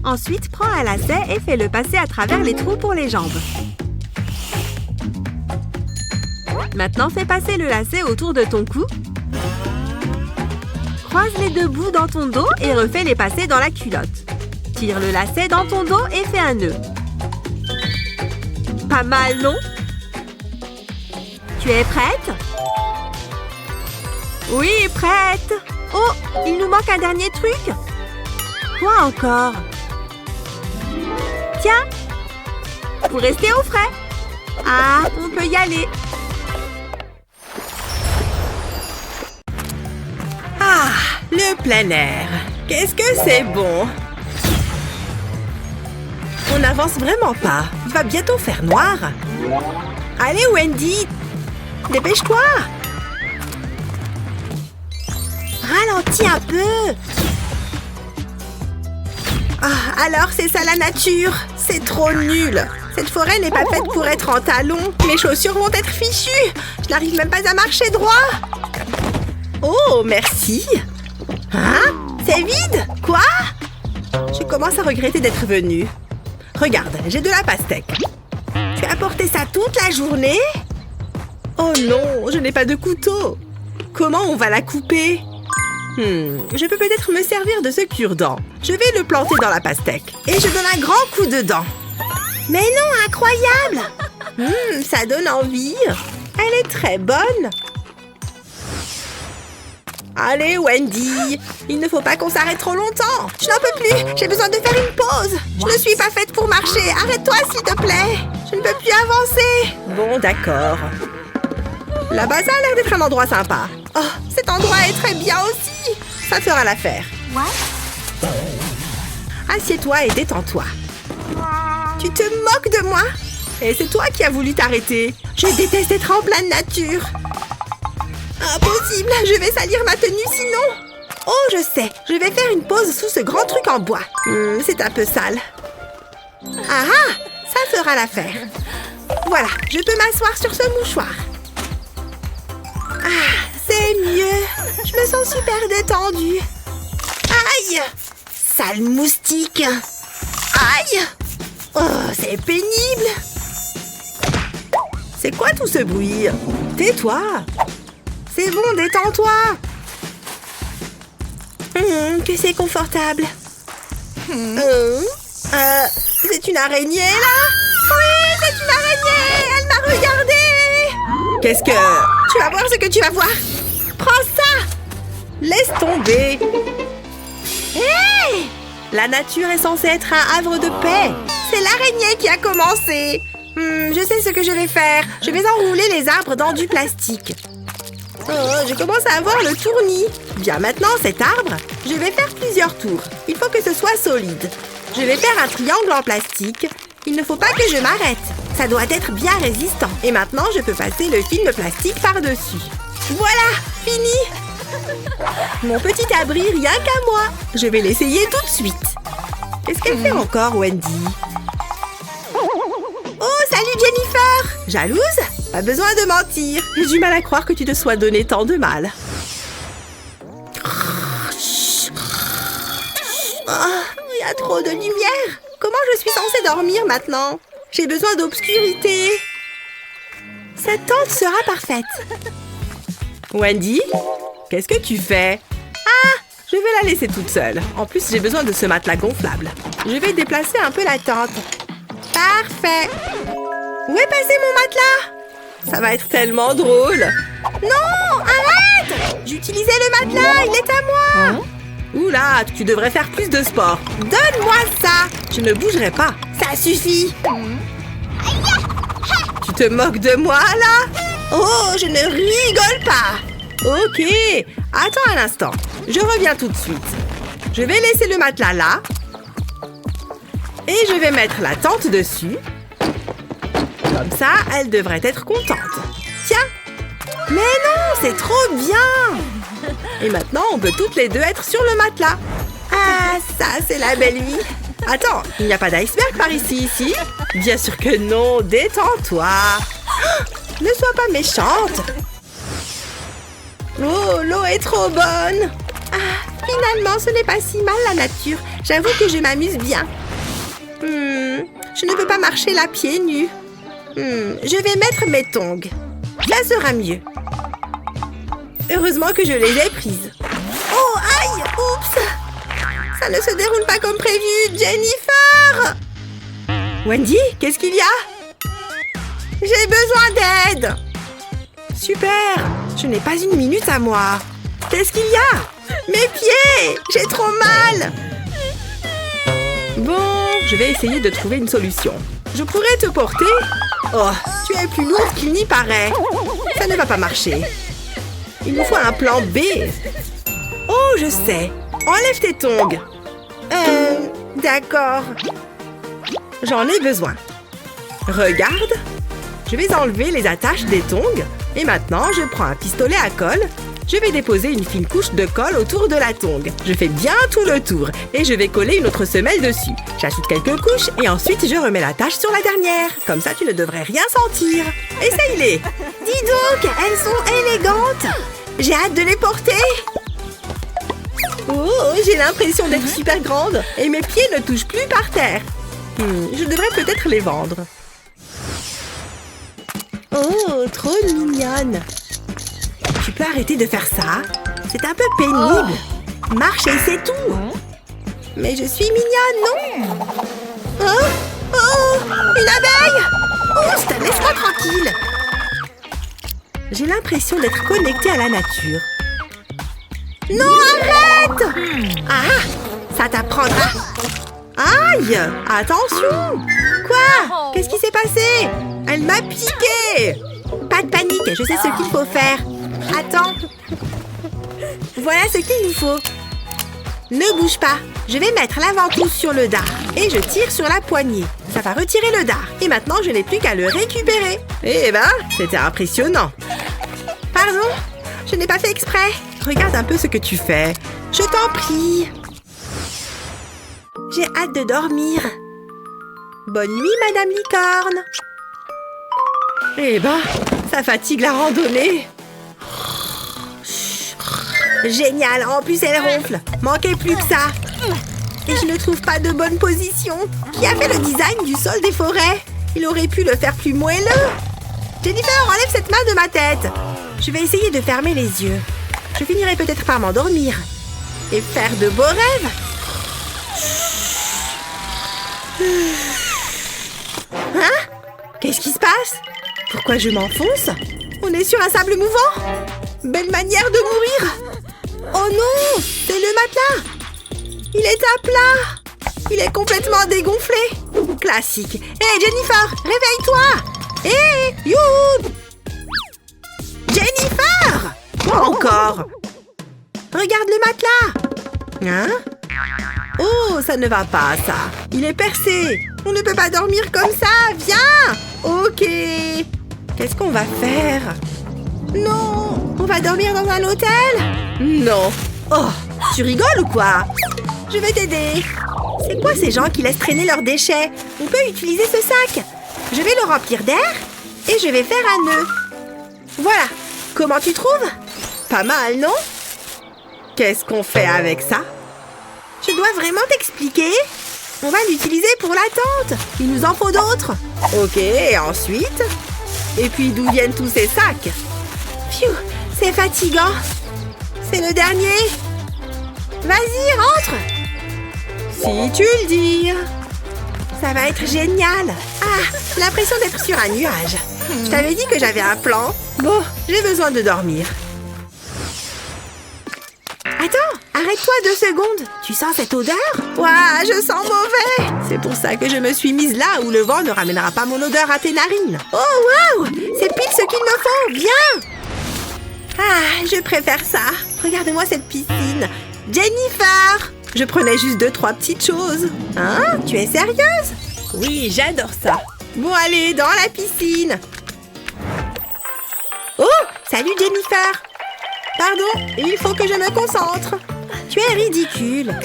Ensuite, prends un lacet et fais-le passer à travers les trous pour les jambes. Maintenant, fais passer le lacet autour de ton cou. Croise les deux bouts dans ton dos et refais-les passer dans la culotte. Tire le lacet dans ton dos et fais un nœud. Pas mal, non? Tu es prête? Oui, prête! Oh, il nous manque un dernier truc. Quoi encore? Tiens! Pour rester au frais. Ah, on peut y aller. Ah, le plein air. Qu'est-ce que c'est bon! On n'avance vraiment pas. Il va bientôt faire noir. Allez, Wendy! Dépêche-toi! Ralentis un peu! Ah, alors c'est ça la nature! C'est trop nul! Cette forêt n'est pas faite pour être en talons. Mes chaussures vont être fichues! Je n'arrive même pas à marcher droit! Oh, merci! Hein? C'est vide? Quoi? Je commence à regretter d'être venue. Regarde, j'ai de la pastèque. Tu as porté ça toute la journée? Oh non, je n'ai pas de couteau. Comment on va la couper? Je peux peut-être me servir de ce cure-dent. Je vais le planter dans la pastèque. Et je donne un grand coup dedans. Mais non, incroyable! Ça donne envie. Elle est très bonne. Allez, Wendy, il ne faut pas qu'on s'arrête trop longtemps. Je n'en peux plus, j'ai besoin de faire une pause. Je ne suis pas faite pour marcher. Arrête-toi, s'il te plaît. Je ne peux plus avancer. Bon, d'accord. Là-bas, ça a l'air d'être un endroit sympa. Oh, cet endroit est très bien aussi. Ça fera l'affaire. Assieds-toi et détends-toi. Tu te moques de moi? Et c'est toi qui as voulu t'arrêter. Je déteste être en pleine nature. Impossible, je vais salir ma tenue sinon. Oh, je sais, je vais faire une pause sous ce grand truc en bois. C'est un peu sale. Ah ah, ça fera l'affaire. Voilà, je peux m'asseoir sur ce mouchoir. Ah, c'est mieux. Je me sens super détendue. Aïe! Sale moustique. Aïe! Oh, c'est pénible. C'est quoi tout ce bruit? Tais-toi. C'est bon, détends-toi. Que c'est confortable. C'est une araignée, là? Oui, c'est une araignée. Elle m'a regardée. Qu'est-ce que... Tu vas voir ce que tu vas voir. Prends ça. Laisse tomber. Hey! La nature est censée être un havre de paix. C'est l'araignée qui a commencé. Je sais ce que je vais faire. Je vais enrouler les arbres dans du plastique. Oh, je commence à avoir le tournis. Bien, maintenant, cet arbre, je vais faire plusieurs tours. Il faut que ce soit solide. Je vais faire un triangle en plastique. Il ne faut pas que je m'arrête. Ça doit être bien résistant. Et maintenant, je peux passer le film plastique par-dessus. Voilà, fini. Mon petit abri, rien qu'à moi. Je vais l'essayer tout de suite. Qu'est-ce qu'elle fait encore, Wendy? Oh, salut Jennifer! Jalouse? Pas besoin de mentir. J'ai du mal à croire que tu te sois donné tant de mal. Oh, il y a trop de lumière. Comment je suis censée dormir maintenant? J'ai besoin d'obscurité. Cette tente sera parfaite. Wendy, qu'est-ce que tu fais? Ah, je vais la laisser toute seule. En plus, j'ai besoin de ce matelas gonflable. Je vais déplacer un peu la tente. Parfait. Où est passé mon matelas? Ça va être tellement drôle. Non, arrête! J'utilisais le matelas, il est à moi. Oula, tu devrais faire plus de sport. Donne-moi ça. Je ne bougerai pas. Ça suffit. Tu te moques de moi, là? Oh, je ne rigole pas. Ok, attends un instant. Je reviens tout de suite. Je vais laisser le matelas là. Et je vais mettre la tente dessus. Comme ça, elle devrait être contente. Tiens. Mais non, c'est trop bien. Et maintenant, on peut toutes les deux être sur le matelas. Ah, ça, c'est la belle vie. Attends, il n'y a pas d'iceberg par ici? Bien sûr que non, détends-toi. Ne sois pas méchante. Oh, l'eau est trop bonne. Ah, finalement, ce n'est pas si mal la nature. J'avoue que je m'amuse bien. Je ne peux pas marcher là pieds nus. Je vais mettre mes tongs. Ça sera mieux. Heureusement que je les ai prises. Oh, aïe, oups. Ça ne se déroule pas comme prévu, Jennifer. Wendy, qu'est-ce qu'il y a? J'ai besoin d'aide. Super, je n'ai pas une minute à moi. Qu'est-ce qu'il y a? Mes pieds, j'ai trop mal. Bon, je vais essayer de trouver une solution. Je pourrais te porter? Oh, tu es plus lourde qu'il n'y paraît. Ça ne va pas marcher. Il nous faut un plan B. Oh, je sais. Enlève tes tongs. D'accord. J'en ai besoin. Regarde. Je vais enlever les attaches des tongs. Et maintenant, je prends un pistolet à colle. Je vais déposer une fine couche de colle autour de la tongue. Je fais bien tout le tour. Et je vais coller une autre semelle dessus. J'ajoute quelques couches et ensuite je remets l'attache sur la dernière. Comme ça, tu ne devrais rien sentir. Essaye-les. Dis donc, elles sont élégantes. J'ai hâte de les porter. Oh, j'ai l'impression d'être super grande. Et mes pieds ne touchent plus par terre. Je devrais peut-être les vendre. Oh, trop mignonne. Tu peux arrêter de faire ça? C'est un peu pénible. Marche et c'est tout. Mais je suis mignonne, non? Oh, une abeille! Oust, laisse-moi tranquille. J'ai l'impression d'être connectée à la nature. Non, arrête! Ah, ça t'apprendra. Aïe! Attention! Quoi? Qu'est-ce qui s'est passé? Elle m'a piqué! Pas de panique, je sais ce qu'il faut faire. Attends. Voilà ce qu'il nous faut. Ne bouge pas. Je vais mettre la ventouse sur le dard et je tire sur la poignée. Ça va retirer le dard. Et maintenant, je n'ai plus qu'à le récupérer. Eh ben, c'était impressionnant. Pardon? Je n'ai pas fait exprès. Regarde un peu ce que tu fais. Je t'en prie. J'ai hâte de dormir. Bonne nuit, Madame Licorne. Eh ben, ça fatigue la randonnée. Génial, en plus elle ronfle. Manquait plus que ça. Et je ne trouve pas de bonne position. Qui a fait le design du sol des forêts? Il aurait pu le faire plus moelleux. Jennifer, enlève cette main de ma tête. Je vais essayer de fermer les yeux. Je finirai peut-être par m'endormir. Et faire de beaux rêves. Hein? Qu'est-ce qui se passe? Pourquoi je m'enfonce? On est sur un sable mouvant? Belle manière de mourir! Oh non! C'est le matelas! Il est à plat! Il est complètement dégonflé! Classique! Hé, Jennifer! Réveille-toi! Hé! Youhou! Jennifer! Quoi encore? Regarde le matelas! Hein? Oh, ça ne va pas, ça! Il est percé! On ne peut pas dormir comme ça! Viens! Ok. Qu'est-ce qu'on va faire? Non, on va dormir dans un hôtel? Non. Oh, tu rigoles ou quoi? Je vais t'aider. C'est quoi ces gens qui laissent traîner leurs déchets? On peut utiliser ce sac. Je vais le remplir d'air et je vais faire un nœud. Voilà. Comment tu trouves? Pas mal, non? Qu'est-ce qu'on fait avec ça? Je dois vraiment t'expliquer? On va l'utiliser pour la tente. Il nous en faut d'autres. Ok, et ensuite? Et puis d'où viennent tous ces sacs? Pfiou, c'est fatigant. C'est le dernier. Vas-y, rentre. Si tu le dis. Ça va être génial. Ah, l'impression d'être sur un nuage. Je t'avais dit que j'avais un plan. Bon, j'ai besoin de dormir. Attends, arrête-toi 2 secondes. Tu sens cette odeur? Ouah, je sens mauvais. C'est pour ça que je me suis mise là où le vent ne ramènera pas mon odeur à tes narines. Oh, waouh! C'est pile ce qu'il me faut. Viens! Ah, je préfère ça. Regarde-moi cette piscine. Jennifer! Je prenais juste 2-3 petites choses. Hein? Tu es sérieuse? Oui, j'adore ça. Bon, allez, dans la piscine. Oh! Salut, Jennifer! Pardon, il faut que je me concentre. Tu es ridicule.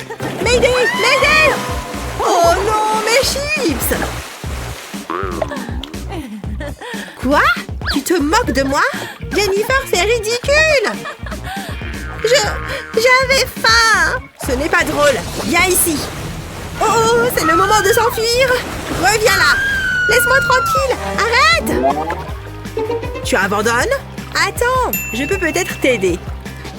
Mayday! Mayday! Oh non, mes chips! Quoi? Tu te moques de moi? Jennifer, c'est ridicule! J'avais faim! Ce n'est pas drôle. Viens ici. Oh, c'est le moment de s'enfuir. Reviens là. Laisse-moi tranquille. Arrête! Tu abandonnes? Attends, je peux peut-être t'aider.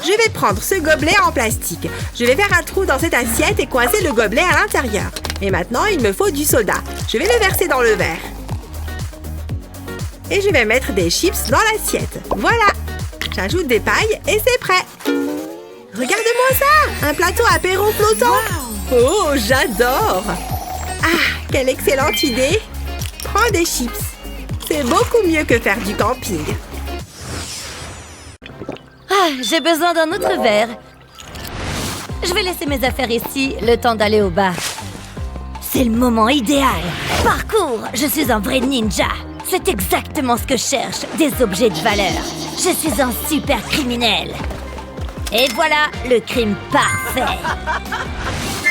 Je vais prendre ce gobelet en plastique. Je vais faire un trou dans cette assiette et coincer le gobelet à l'intérieur. Et maintenant, il me faut du soda. Je vais le verser dans le verre. Et je vais mettre des chips dans l'assiette. Voilà. J'ajoute des pailles et c'est prêt. Regarde-moi ça! Un plateau apéro flottant. Oh, j'adore! Ah, quelle excellente idée! Prends des chips. C'est beaucoup mieux que faire du camping. Ah, j'ai besoin d'un autre verre. Je vais laisser mes affaires ici, le temps d'aller au bar. C'est le moment idéal. Parcours, je suis un vrai ninja. C'est exactement ce que je cherche, des objets de valeur. Je suis un super criminel. Et voilà, le crime parfait.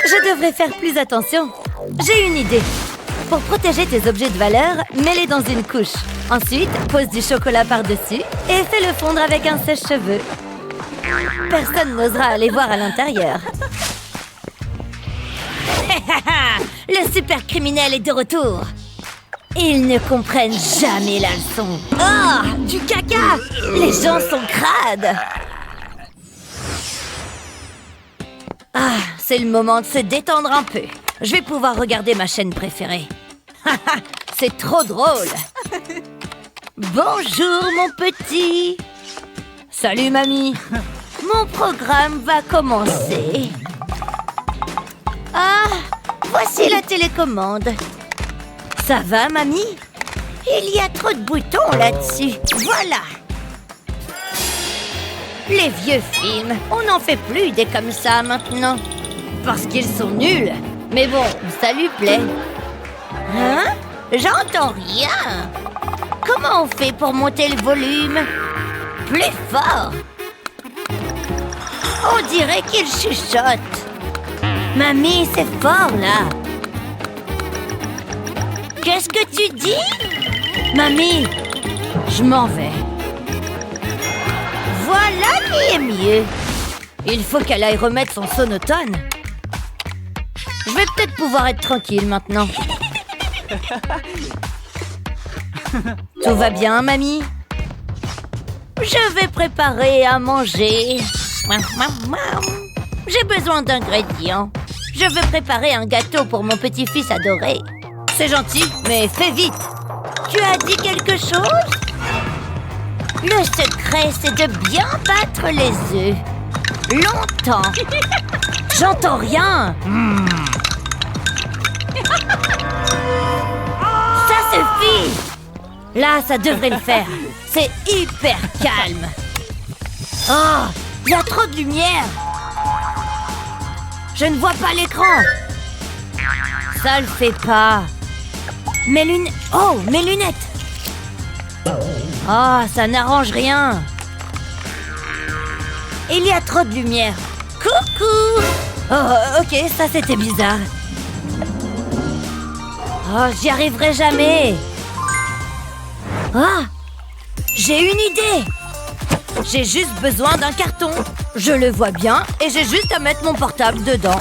Je devrais faire plus attention. J'ai une idée. Pour protéger tes objets de valeur, mets-les dans une couche. Ensuite, pose du chocolat par-dessus et fais-le fondre avec un sèche-cheveux. Personne n'osera aller voir à l'intérieur. Le super criminel est de retour. Ils ne comprennent jamais la leçon. Oh, du caca! Les gens sont crades. Ah, c'est le moment de se détendre un peu. Je vais pouvoir regarder ma chaîne préférée. C'est trop drôle. Bonjour, mon petit. Salut, mamie. Mon programme va commencer. Ah, voici la télécommande. Ça va, mamie? Il y a trop de boutons là-dessus. Voilà. Les vieux films, on n'en fait plus des comme ça maintenant. Parce qu'ils sont nuls. Mais bon, ça lui plaît. Hein? J'entends rien. Comment on fait pour monter le volume? Plus fort. On dirait qu'il chuchote. Mamie, c'est fort là. Qu'est-ce que tu dis? Mamie, je m'en vais. Voilà qui est mieux. Il faut qu'elle aille remettre son sonotone. Je vais peut-être pouvoir être tranquille maintenant. Tout va bien, mamie? Je vais préparer à manger. J'ai besoin d'ingrédients. Je veux préparer un gâteau pour mon petit-fils adoré. C'est gentil, mais fais vite. Tu as dit quelque chose? Le secret, c'est de bien battre les œufs. Longtemps. J'entends rien. Ça suffit. Là, ça devrait le faire. C'est hyper calme. Oh, il y a trop de lumière. Je ne vois pas l'écran. Ça le fait pas. Mes lunettes. Oh, mes lunettes. Oh, ça n'arrange rien. Il y a trop de lumière. Coucou! Oh, ok, ça c'était bizarre. Oh, j'y arriverai jamais. Ah! J'ai une idée! J'ai juste besoin d'un carton. Je le vois bien et j'ai juste à mettre mon portable dedans.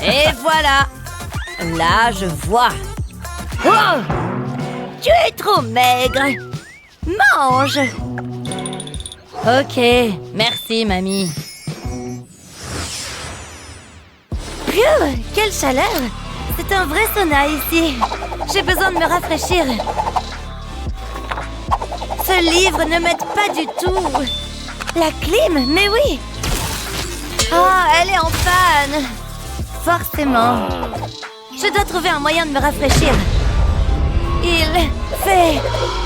Et voilà! Là, je vois. Oh! Tu es trop maigre. Mange! Ok, merci, mamie. Phew, quelle chaleur! C'est un vrai sauna ici. J'ai besoin de me rafraîchir. Ce livre ne m'aide pas du tout. La clim, mais oui. Oh, elle est en panne. Forcément. Je dois trouver un moyen de me rafraîchir. Il fait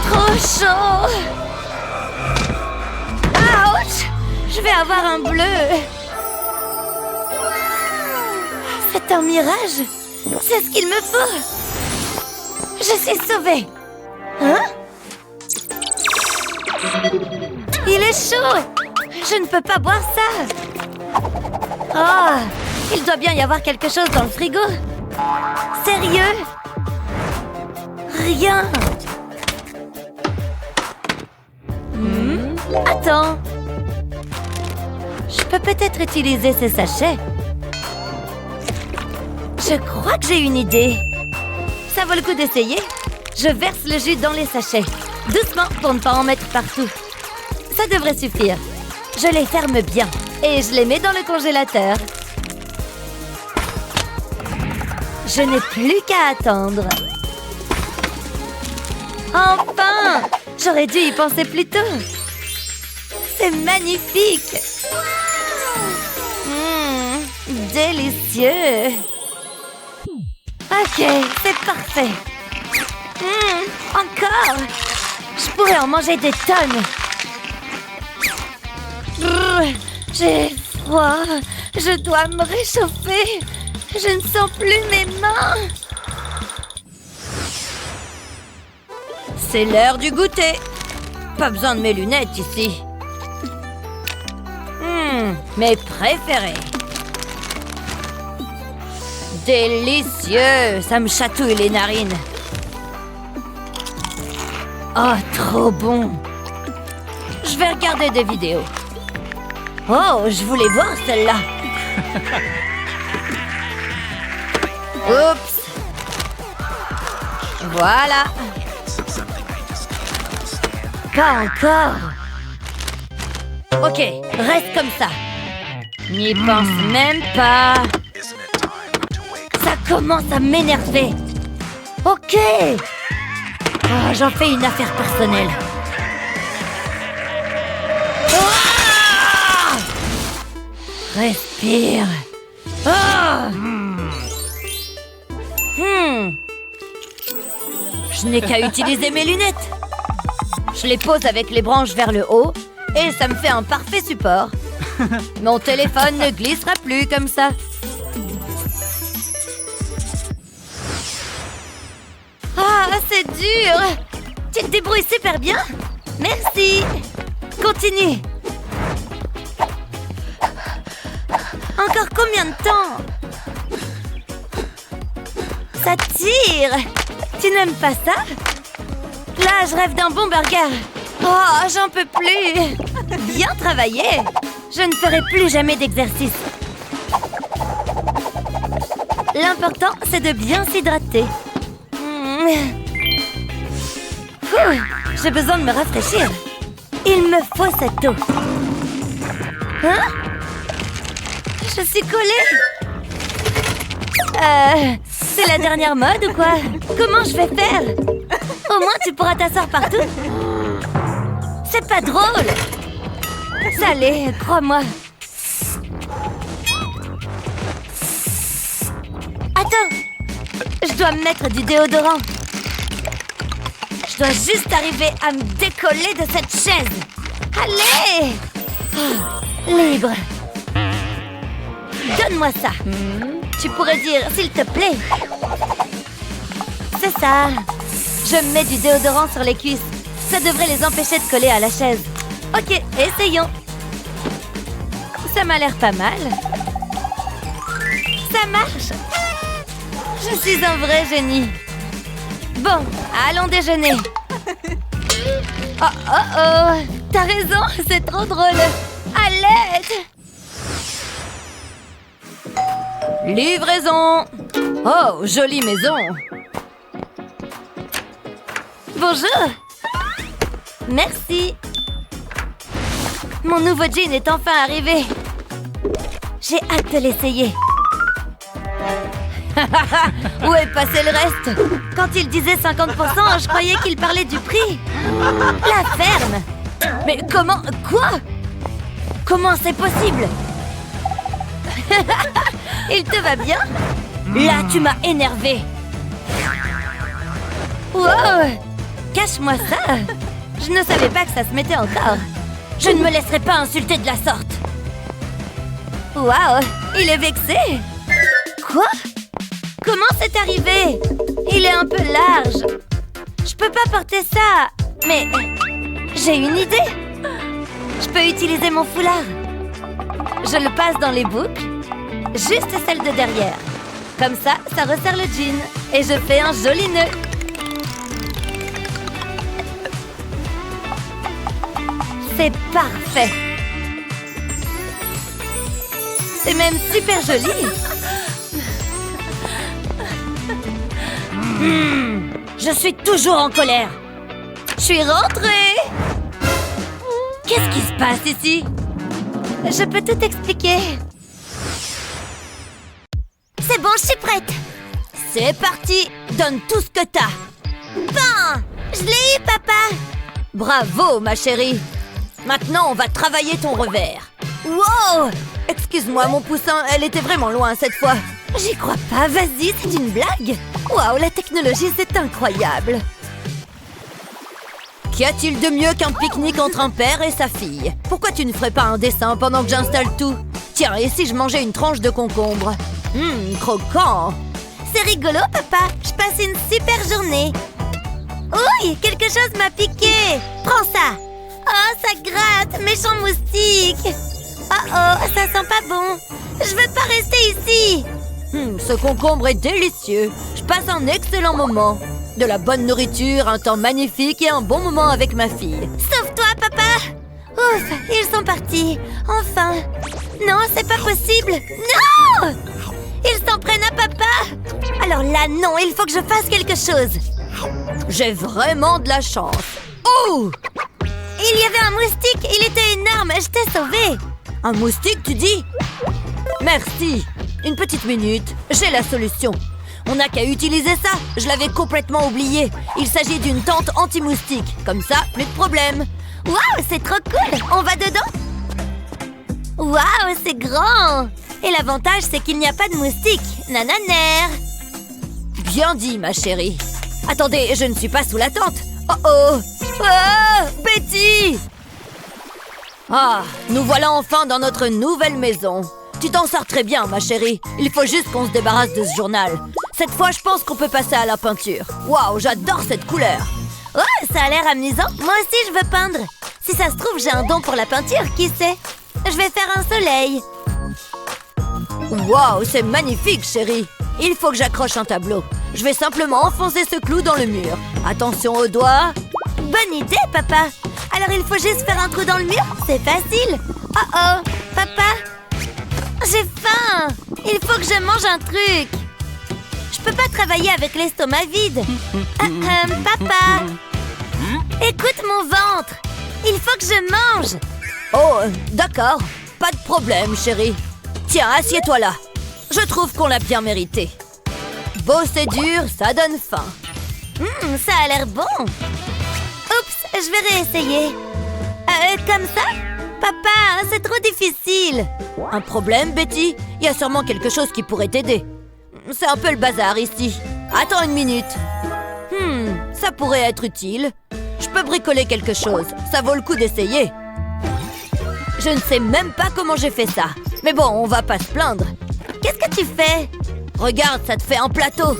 trop chaud. Ouch! Je vais avoir un bleu. C'est un mirage. C'est ce qu'il me faut. Je suis sauvée. Hein? Il est chaud. Je ne peux pas boire ça. Oh, il doit bien y avoir quelque chose dans le frigo. Sérieux? Rien. Attends. Je peux peut-être utiliser ces sachets. Je crois que j'ai une idée. Ça vaut le coup d'essayer. Je verse le jus dans les sachets. Doucement pour ne pas en mettre partout. Ça devrait suffire. Je les ferme bien et je les mets dans le congélateur. Je n'ai plus qu'à attendre. Enfin! J'aurais dû y penser plus tôt. C'est magnifique! Délicieux! Ok, c'est parfait. Encore! Je pourrais en manger des tonnes. J'ai froid. Je dois me réchauffer. Je ne sens plus mes mains. C'est l'heure du goûter. Pas besoin de mes lunettes ici. Mes préférés. Délicieux. Ça me chatouille les narines. Oh, trop bon. Je vais regarder des vidéos. Oh, je voulais voir celle-là. Oups. Voilà. Pas encore. Ok, reste comme ça. N'y pense même pas. Ça commence à m'énerver. Ok. Oh, j'en fais une affaire personnelle. Ah! Respire. Ah! Je n'ai qu'à utiliser mes lunettes. Je les pose avec les branches vers le haut et ça me fait un parfait support. Mon téléphone ne glissera plus comme ça. Ah, c'est dur. Tu te débrouilles super bien. Merci. Continue. Encore combien de temps? Ça tire. Tu n'aimes pas ça? Là, je rêve d'un bon burger. Oh, j'en peux plus. Bien travaillé. Je ne ferai plus jamais d'exercice. L'important, c'est de bien s'hydrater. J'ai besoin de me rafraîchir. Il me faut cette eau. Hein? Je suis collée. C'est la dernière mode ou quoi? Comment je vais faire? Au moins, tu pourras t'asseoir partout. C'est pas drôle. Ça l'est, crois-moi. Attends. Je dois me mettre du déodorant. Je dois juste arriver à me décoller de cette chaise. Allez! Oh, libre. Donne-moi ça. Tu pourrais dire « s'il te plaît ». C'est ça. Je mets du déodorant sur les cuisses. Ça devrait les empêcher de coller à la chaise. Ok, essayons. Ça m'a l'air pas mal. Ça marche. Je suis un vrai génie. Bon, allons déjeuner. Oh, oh, oh. T'as raison, c'est trop drôle. À l'aide. Livraison. Oh, jolie maison. Bonjour. Merci. Mon nouveau jean est enfin arrivé. J'ai hâte de l'essayer. Où est passé le reste? Quand il disait 50%, je croyais qu'il parlait du prix. La ferme. Mais comment? Quoi? Comment c'est possible? Il te va bien? Là, tu m'as énervé. Wow! Cache-moi ça. Je ne savais pas que ça se mettait encore. Je ne me laisserai pas insulter de la sorte. Waouh! Il est vexé. Quoi? Comment c'est arrivé? Il est un peu large. Je peux pas porter ça. Mais j'ai une idée. Je peux utiliser mon foulard. Je le passe dans les boucles. Juste celle de derrière. Comme ça, ça resserre le jean. Et je fais un joli nœud. C'est parfait. C'est même super joli. Je suis toujours en colère. Je suis rentrée. Qu'est-ce qui se passe ici? Je peux tout expliquer. C'est bon, je suis prête. C'est parti. Donne tout ce que t'as. Bon, je l'ai eu, papa. Bravo, ma chérie. Maintenant, on va travailler ton revers. Wow! Excuse-moi, mon poussin, elle était vraiment loin cette fois. J'y crois pas, vas-y, c'est une blague. Waouh, la technologie, c'est incroyable. Qu'y a-t-il de mieux qu'un pique-nique entre un père et sa fille? Pourquoi tu ne ferais pas un dessin pendant que j'installe tout? Tiens, et si je mangeais une tranche de concombre? Croquant. C'est rigolo, papa. Je passe une super journée. Oui, quelque chose m'a piqué. Prends ça. Oh, ça gratte, méchant moustique. Oh, ça sent pas bon. Je veux pas rester ici. Ce concombre est délicieux. Je passe un excellent moment. De la bonne nourriture, un temps magnifique et un bon moment avec ma fille. Sauve-toi, papa. Ouf, ils sont partis. Enfin. Non, c'est pas possible. Non! Ils s'en prennent à papa. Alors là, non, il faut que je fasse quelque chose. J'ai vraiment de la chance. Oh! Il y avait un moustique, il était énorme, je t'ai sauvé. Un moustique, tu dis? Merci. Une petite minute, j'ai la solution. On n'a qu'à utiliser ça, je l'avais complètement oublié. Il s'agit d'une tente anti-moustique. Comme ça, plus de problème. Waouh, c'est trop cool. On va dedans? Waouh, c'est grand. Et l'avantage, c'est qu'il n'y a pas de moustiques. Nananer. Bien dit, ma chérie. Attendez, je ne suis pas sous la tente. Oh! Ah, Betty! Ah, nous voilà enfin dans notre nouvelle maison. Tu t'en sors très bien, ma chérie. Il faut juste qu'on se débarrasse de ce journal. Cette fois, je pense qu'on peut passer à la peinture. Waouh, j'adore cette couleur. Oh, ça a l'air amusant. Moi aussi, je veux peindre. Si ça se trouve, j'ai un don pour la peinture, qui sait? Je vais faire un soleil. Waouh, c'est magnifique, chérie. Il faut que j'accroche un tableau. Je vais simplement enfoncer ce clou dans le mur. Attention aux doigts. Bonne idée, papa. Alors, il faut juste faire un trou dans le mur? C'est facile. Oh, papa. J'ai faim. Il faut que je mange un truc. Je peux pas travailler avec l'estomac vide. Papa. Écoute mon ventre. Il faut que je mange. Oh, d'accord. Pas de problème, chérie. Tiens, assieds-toi là. Je trouve qu'on l'a bien mérité. Beau, c'est dur, ça donne faim. Ça a l'air bon. Oups, je vais réessayer. Comme ça? Papa, c'est trop difficile. Un problème, Betty? Il y a sûrement quelque chose qui pourrait t'aider. C'est un peu le bazar ici. Attends une minute. Ça pourrait être utile. Je peux bricoler quelque chose. Ça vaut le coup d'essayer. Je ne sais même pas comment j'ai fait ça. Mais bon, on va pas se plaindre. Qu'est-ce que tu fais? Regarde, ça te fait un plateau.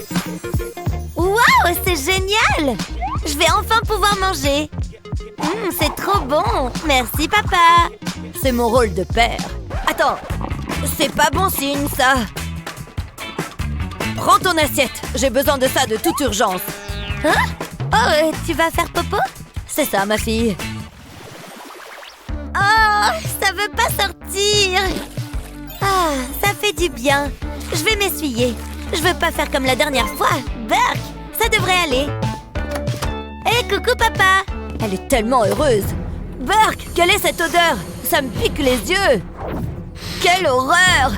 Waouh, c'est génial! Je vais enfin pouvoir manger. C'est trop bon. Merci, papa. C'est mon rôle de père. Attends, c'est pas bon signe, ça. Prends ton assiette. J'ai besoin de ça de toute urgence. Hein? Oh, tu vas faire popo? C'est ça, ma fille. Oh, ça veut pas sortir. Ah, ça fait du bien. Je vais m'essuyer. Je veux pas faire comme la dernière fois. Burk, ça devrait aller. Hé, coucou, papa. Elle est tellement heureuse. Burk, quelle est cette odeur? Ça me pique les yeux. Quelle horreur!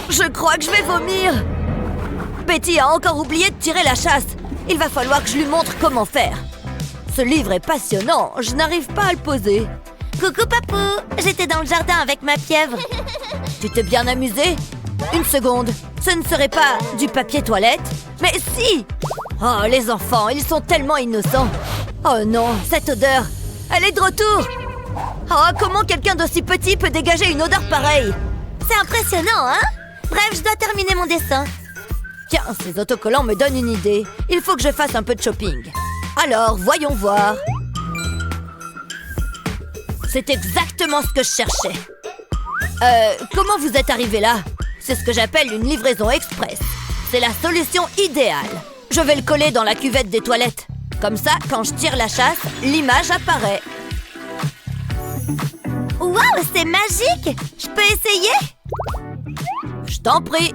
Je crois que je vais vomir. Betty a encore oublié de tirer la chasse. Il va falloir que je lui montre comment faire. Ce livre est passionnant. Je n'arrive pas à le poser. Coucou, papou. J'étais dans le jardin avec ma pieuvre. Tu t'es bien amusé? Une seconde. Ce ne serait pas du papier toilette? Mais si! Oh, les enfants, ils sont tellement innocents. Oh non, cette odeur. Elle est de retour. Oh, comment quelqu'un d'aussi petit peut dégager une odeur pareille? C'est impressionnant, hein? Bref, je dois terminer mon dessin. Tiens, ces autocollants me donnent une idée. Il faut que je fasse un peu de shopping. Alors, voyons voir. C'est exactement ce que je cherchais. Comment vous êtes arrivé là? C'est ce que j'appelle une livraison express. C'est la solution idéale. Je vais le coller dans la cuvette des toilettes. Comme ça, quand je tire la chasse, l'image apparaît. Waouh, c'est magique! Je peux essayer? Je t'en prie.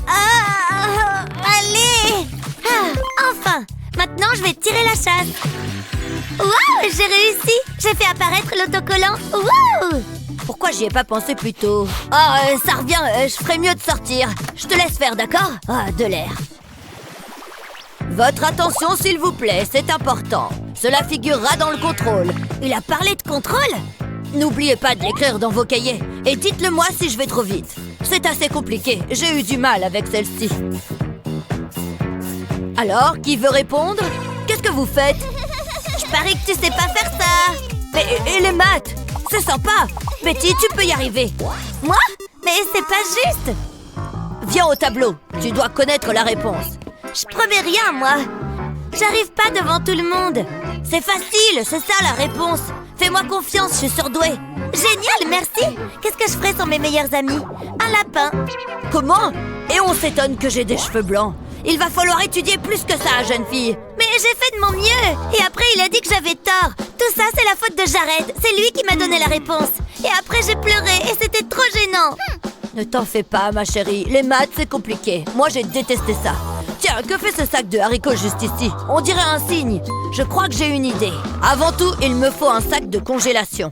Ah, allez! Ah, enfin! Maintenant, je vais tirer la chasse. Waouh, j'ai réussi! J'ai fait apparaître l'autocollant. Waouh! Pourquoi j'y ai pas pensé plus tôt? Ah, ça revient, je ferais mieux de sortir. Je te laisse faire, d'accord? Ah, de l'air. Votre attention, s'il vous plaît, c'est important. Cela figurera dans le contrôle. Il a parlé de contrôle? N'oubliez pas de l'écrire dans vos cahiers. Et dites-le moi si je vais trop vite. C'est assez compliqué, j'ai eu du mal avec celle-ci. Alors, qui veut répondre? Qu'est-ce que vous faites? Je parie que tu sais pas faire ça! Mais et les maths? C'est sympa! Betty, tu peux y arriver. Moi? Mais c'est pas juste! Viens au tableau, tu dois connaître la réponse. Je promets rien, moi! J'arrive pas devant tout le monde! C'est facile, c'est ça la réponse. Fais-moi confiance, je suis surdouée. Génial, merci! Qu'est-ce que je ferais sans mes meilleurs amis? Un lapin! Comment? Et on s'étonne que j'ai des cheveux blancs. Il va falloir étudier plus que ça, jeune fille. Mais j'ai fait de mon mieux! Et après, il a dit que j'avais tort! Tout ça, c'est la faute de Jared! C'est lui qui m'a donné la réponse! Et après, j'ai pleuré et c'était trop gênant! Ne t'en fais pas, ma chérie. Les maths, c'est compliqué. Moi, j'ai détesté ça. Tiens, que fait ce sac de haricots juste ici? On dirait un signe. Je crois que j'ai une idée. Avant tout, il me faut un sac de congélation.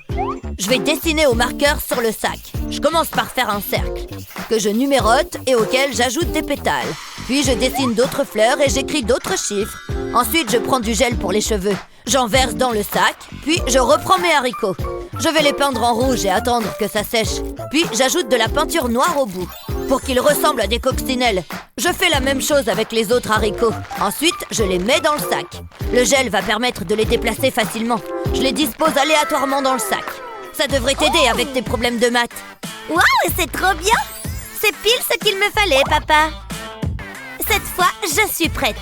Je vais dessiner au marqueur sur le sac. Je commence par faire un cercle, que je numérote et auquel j'ajoute des pétales. Puis je dessine d'autres fleurs et j'écris d'autres chiffres. Ensuite, je prends du gel pour les cheveux. J'en verse dans le sac, puis je reprends mes haricots. Je vais les peindre en rouge et attendre que ça sèche. Puis j'ajoute de la peinture noire au bout, pour qu'ils ressemblent à des coccinelles. Je fais la même chose avec les autres haricots. Ensuite, je les mets dans le sac. Le gel va permettre de les déplacer facilement. Je les dispose aléatoirement dans le sac. Ça devrait t'aider avec tes problèmes de maths. Waouh, c'est trop bien! C'est pile ce qu'il me fallait, papa. Cette fois, je suis prête.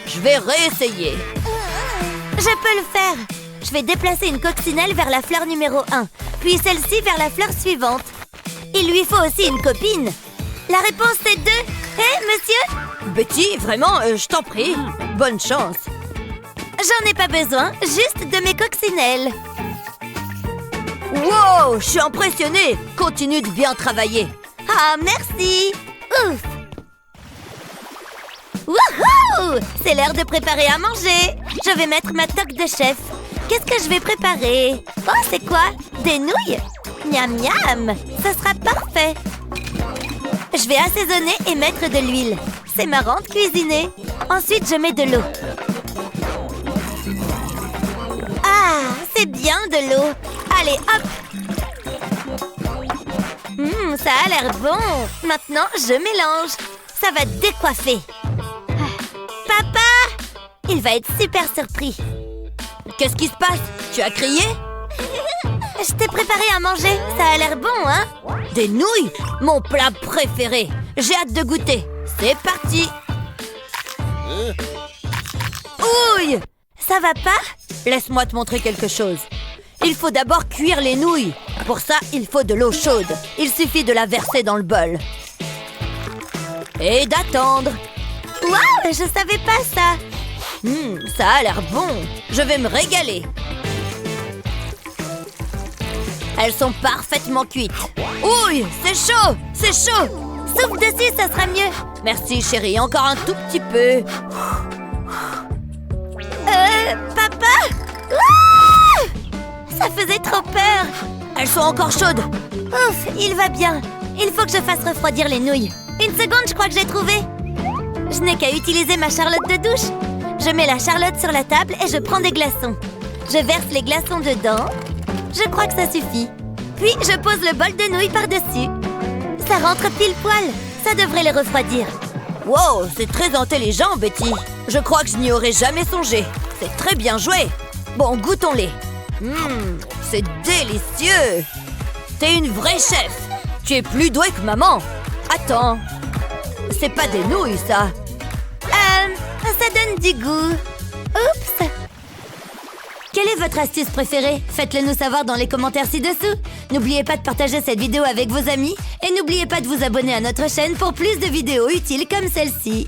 Je vais réessayer. Je peux le faire. Je vais déplacer une coccinelle vers la fleur numéro 1, puis celle-ci vers la fleur suivante. Il lui faut aussi une copine. La réponse est 2. Hé, monsieur? Betty, vraiment, je t'en prie. Bonne chance. J'en ai pas besoin, juste de mes coccinelles. Wow, je suis impressionnée. Continue de bien travailler. Ah, merci. Ouf. Wouhou! C'est l'heure de préparer à manger. Je vais mettre ma toque de chef. Qu'est-ce que je vais préparer? Oh, c'est quoi? Des nouilles? Miam miam! Ce sera parfait. Je vais assaisonner et mettre de l'huile. C'est marrant de cuisiner. Ensuite, je mets de l'eau. Ah, c'est bien de l'eau. Allez, hop! Ça a l'air bon. Maintenant, je mélange. Ça va décoiffer. Papa! Il va être super surpris. Qu'est-ce qui se passe? Tu as crié? Je t'ai préparé à manger. Ça a l'air bon, hein? Des nouilles? Mon plat préféré. J'ai hâte de goûter. C'est parti. Ouille! Ça va pas? Laisse-moi te montrer quelque chose. Il faut d'abord cuire les nouilles. Pour ça, il faut de l'eau chaude. Il suffit de la verser dans le bol. Et d'attendre. Waouh, je savais pas ça. Ça a l'air bon. Je vais me régaler. Elles sont parfaitement cuites. Ouille, c'est chaud, c'est chaud. Souffle dessus, ça sera mieux. Merci chérie, encore un tout petit peu. Papa? Ah! Ça faisait trop peur. Elles sont encore chaudes. Ouf, il va bien. Il faut que je fasse refroidir les nouilles. Une seconde, je crois que j'ai trouvé. Je n'ai qu'à utiliser ma charlotte de douche. Je mets la charlotte sur la table et je prends des glaçons. Je verse les glaçons dedans. Je crois que ça suffit. Puis, je pose le bol de nouilles par-dessus. Ça rentre pile poil. Ça devrait les refroidir. Wow, c'est très intelligent, Betty. Je crois que je n'y aurais jamais songé. C'est très bien joué. Bon, goûtons-les. C'est délicieux. T'es une vraie chef. Tu es plus douée que maman. Attends. C'est pas des nouilles, ça. Ça donne du goût. Oups. Quelle est votre astuce préférée? Faites-le nous savoir dans les commentaires ci-dessous. N'oubliez pas de partager cette vidéo avec vos amis et n'oubliez pas de vous abonner à notre chaîne pour plus de vidéos utiles comme celle-ci.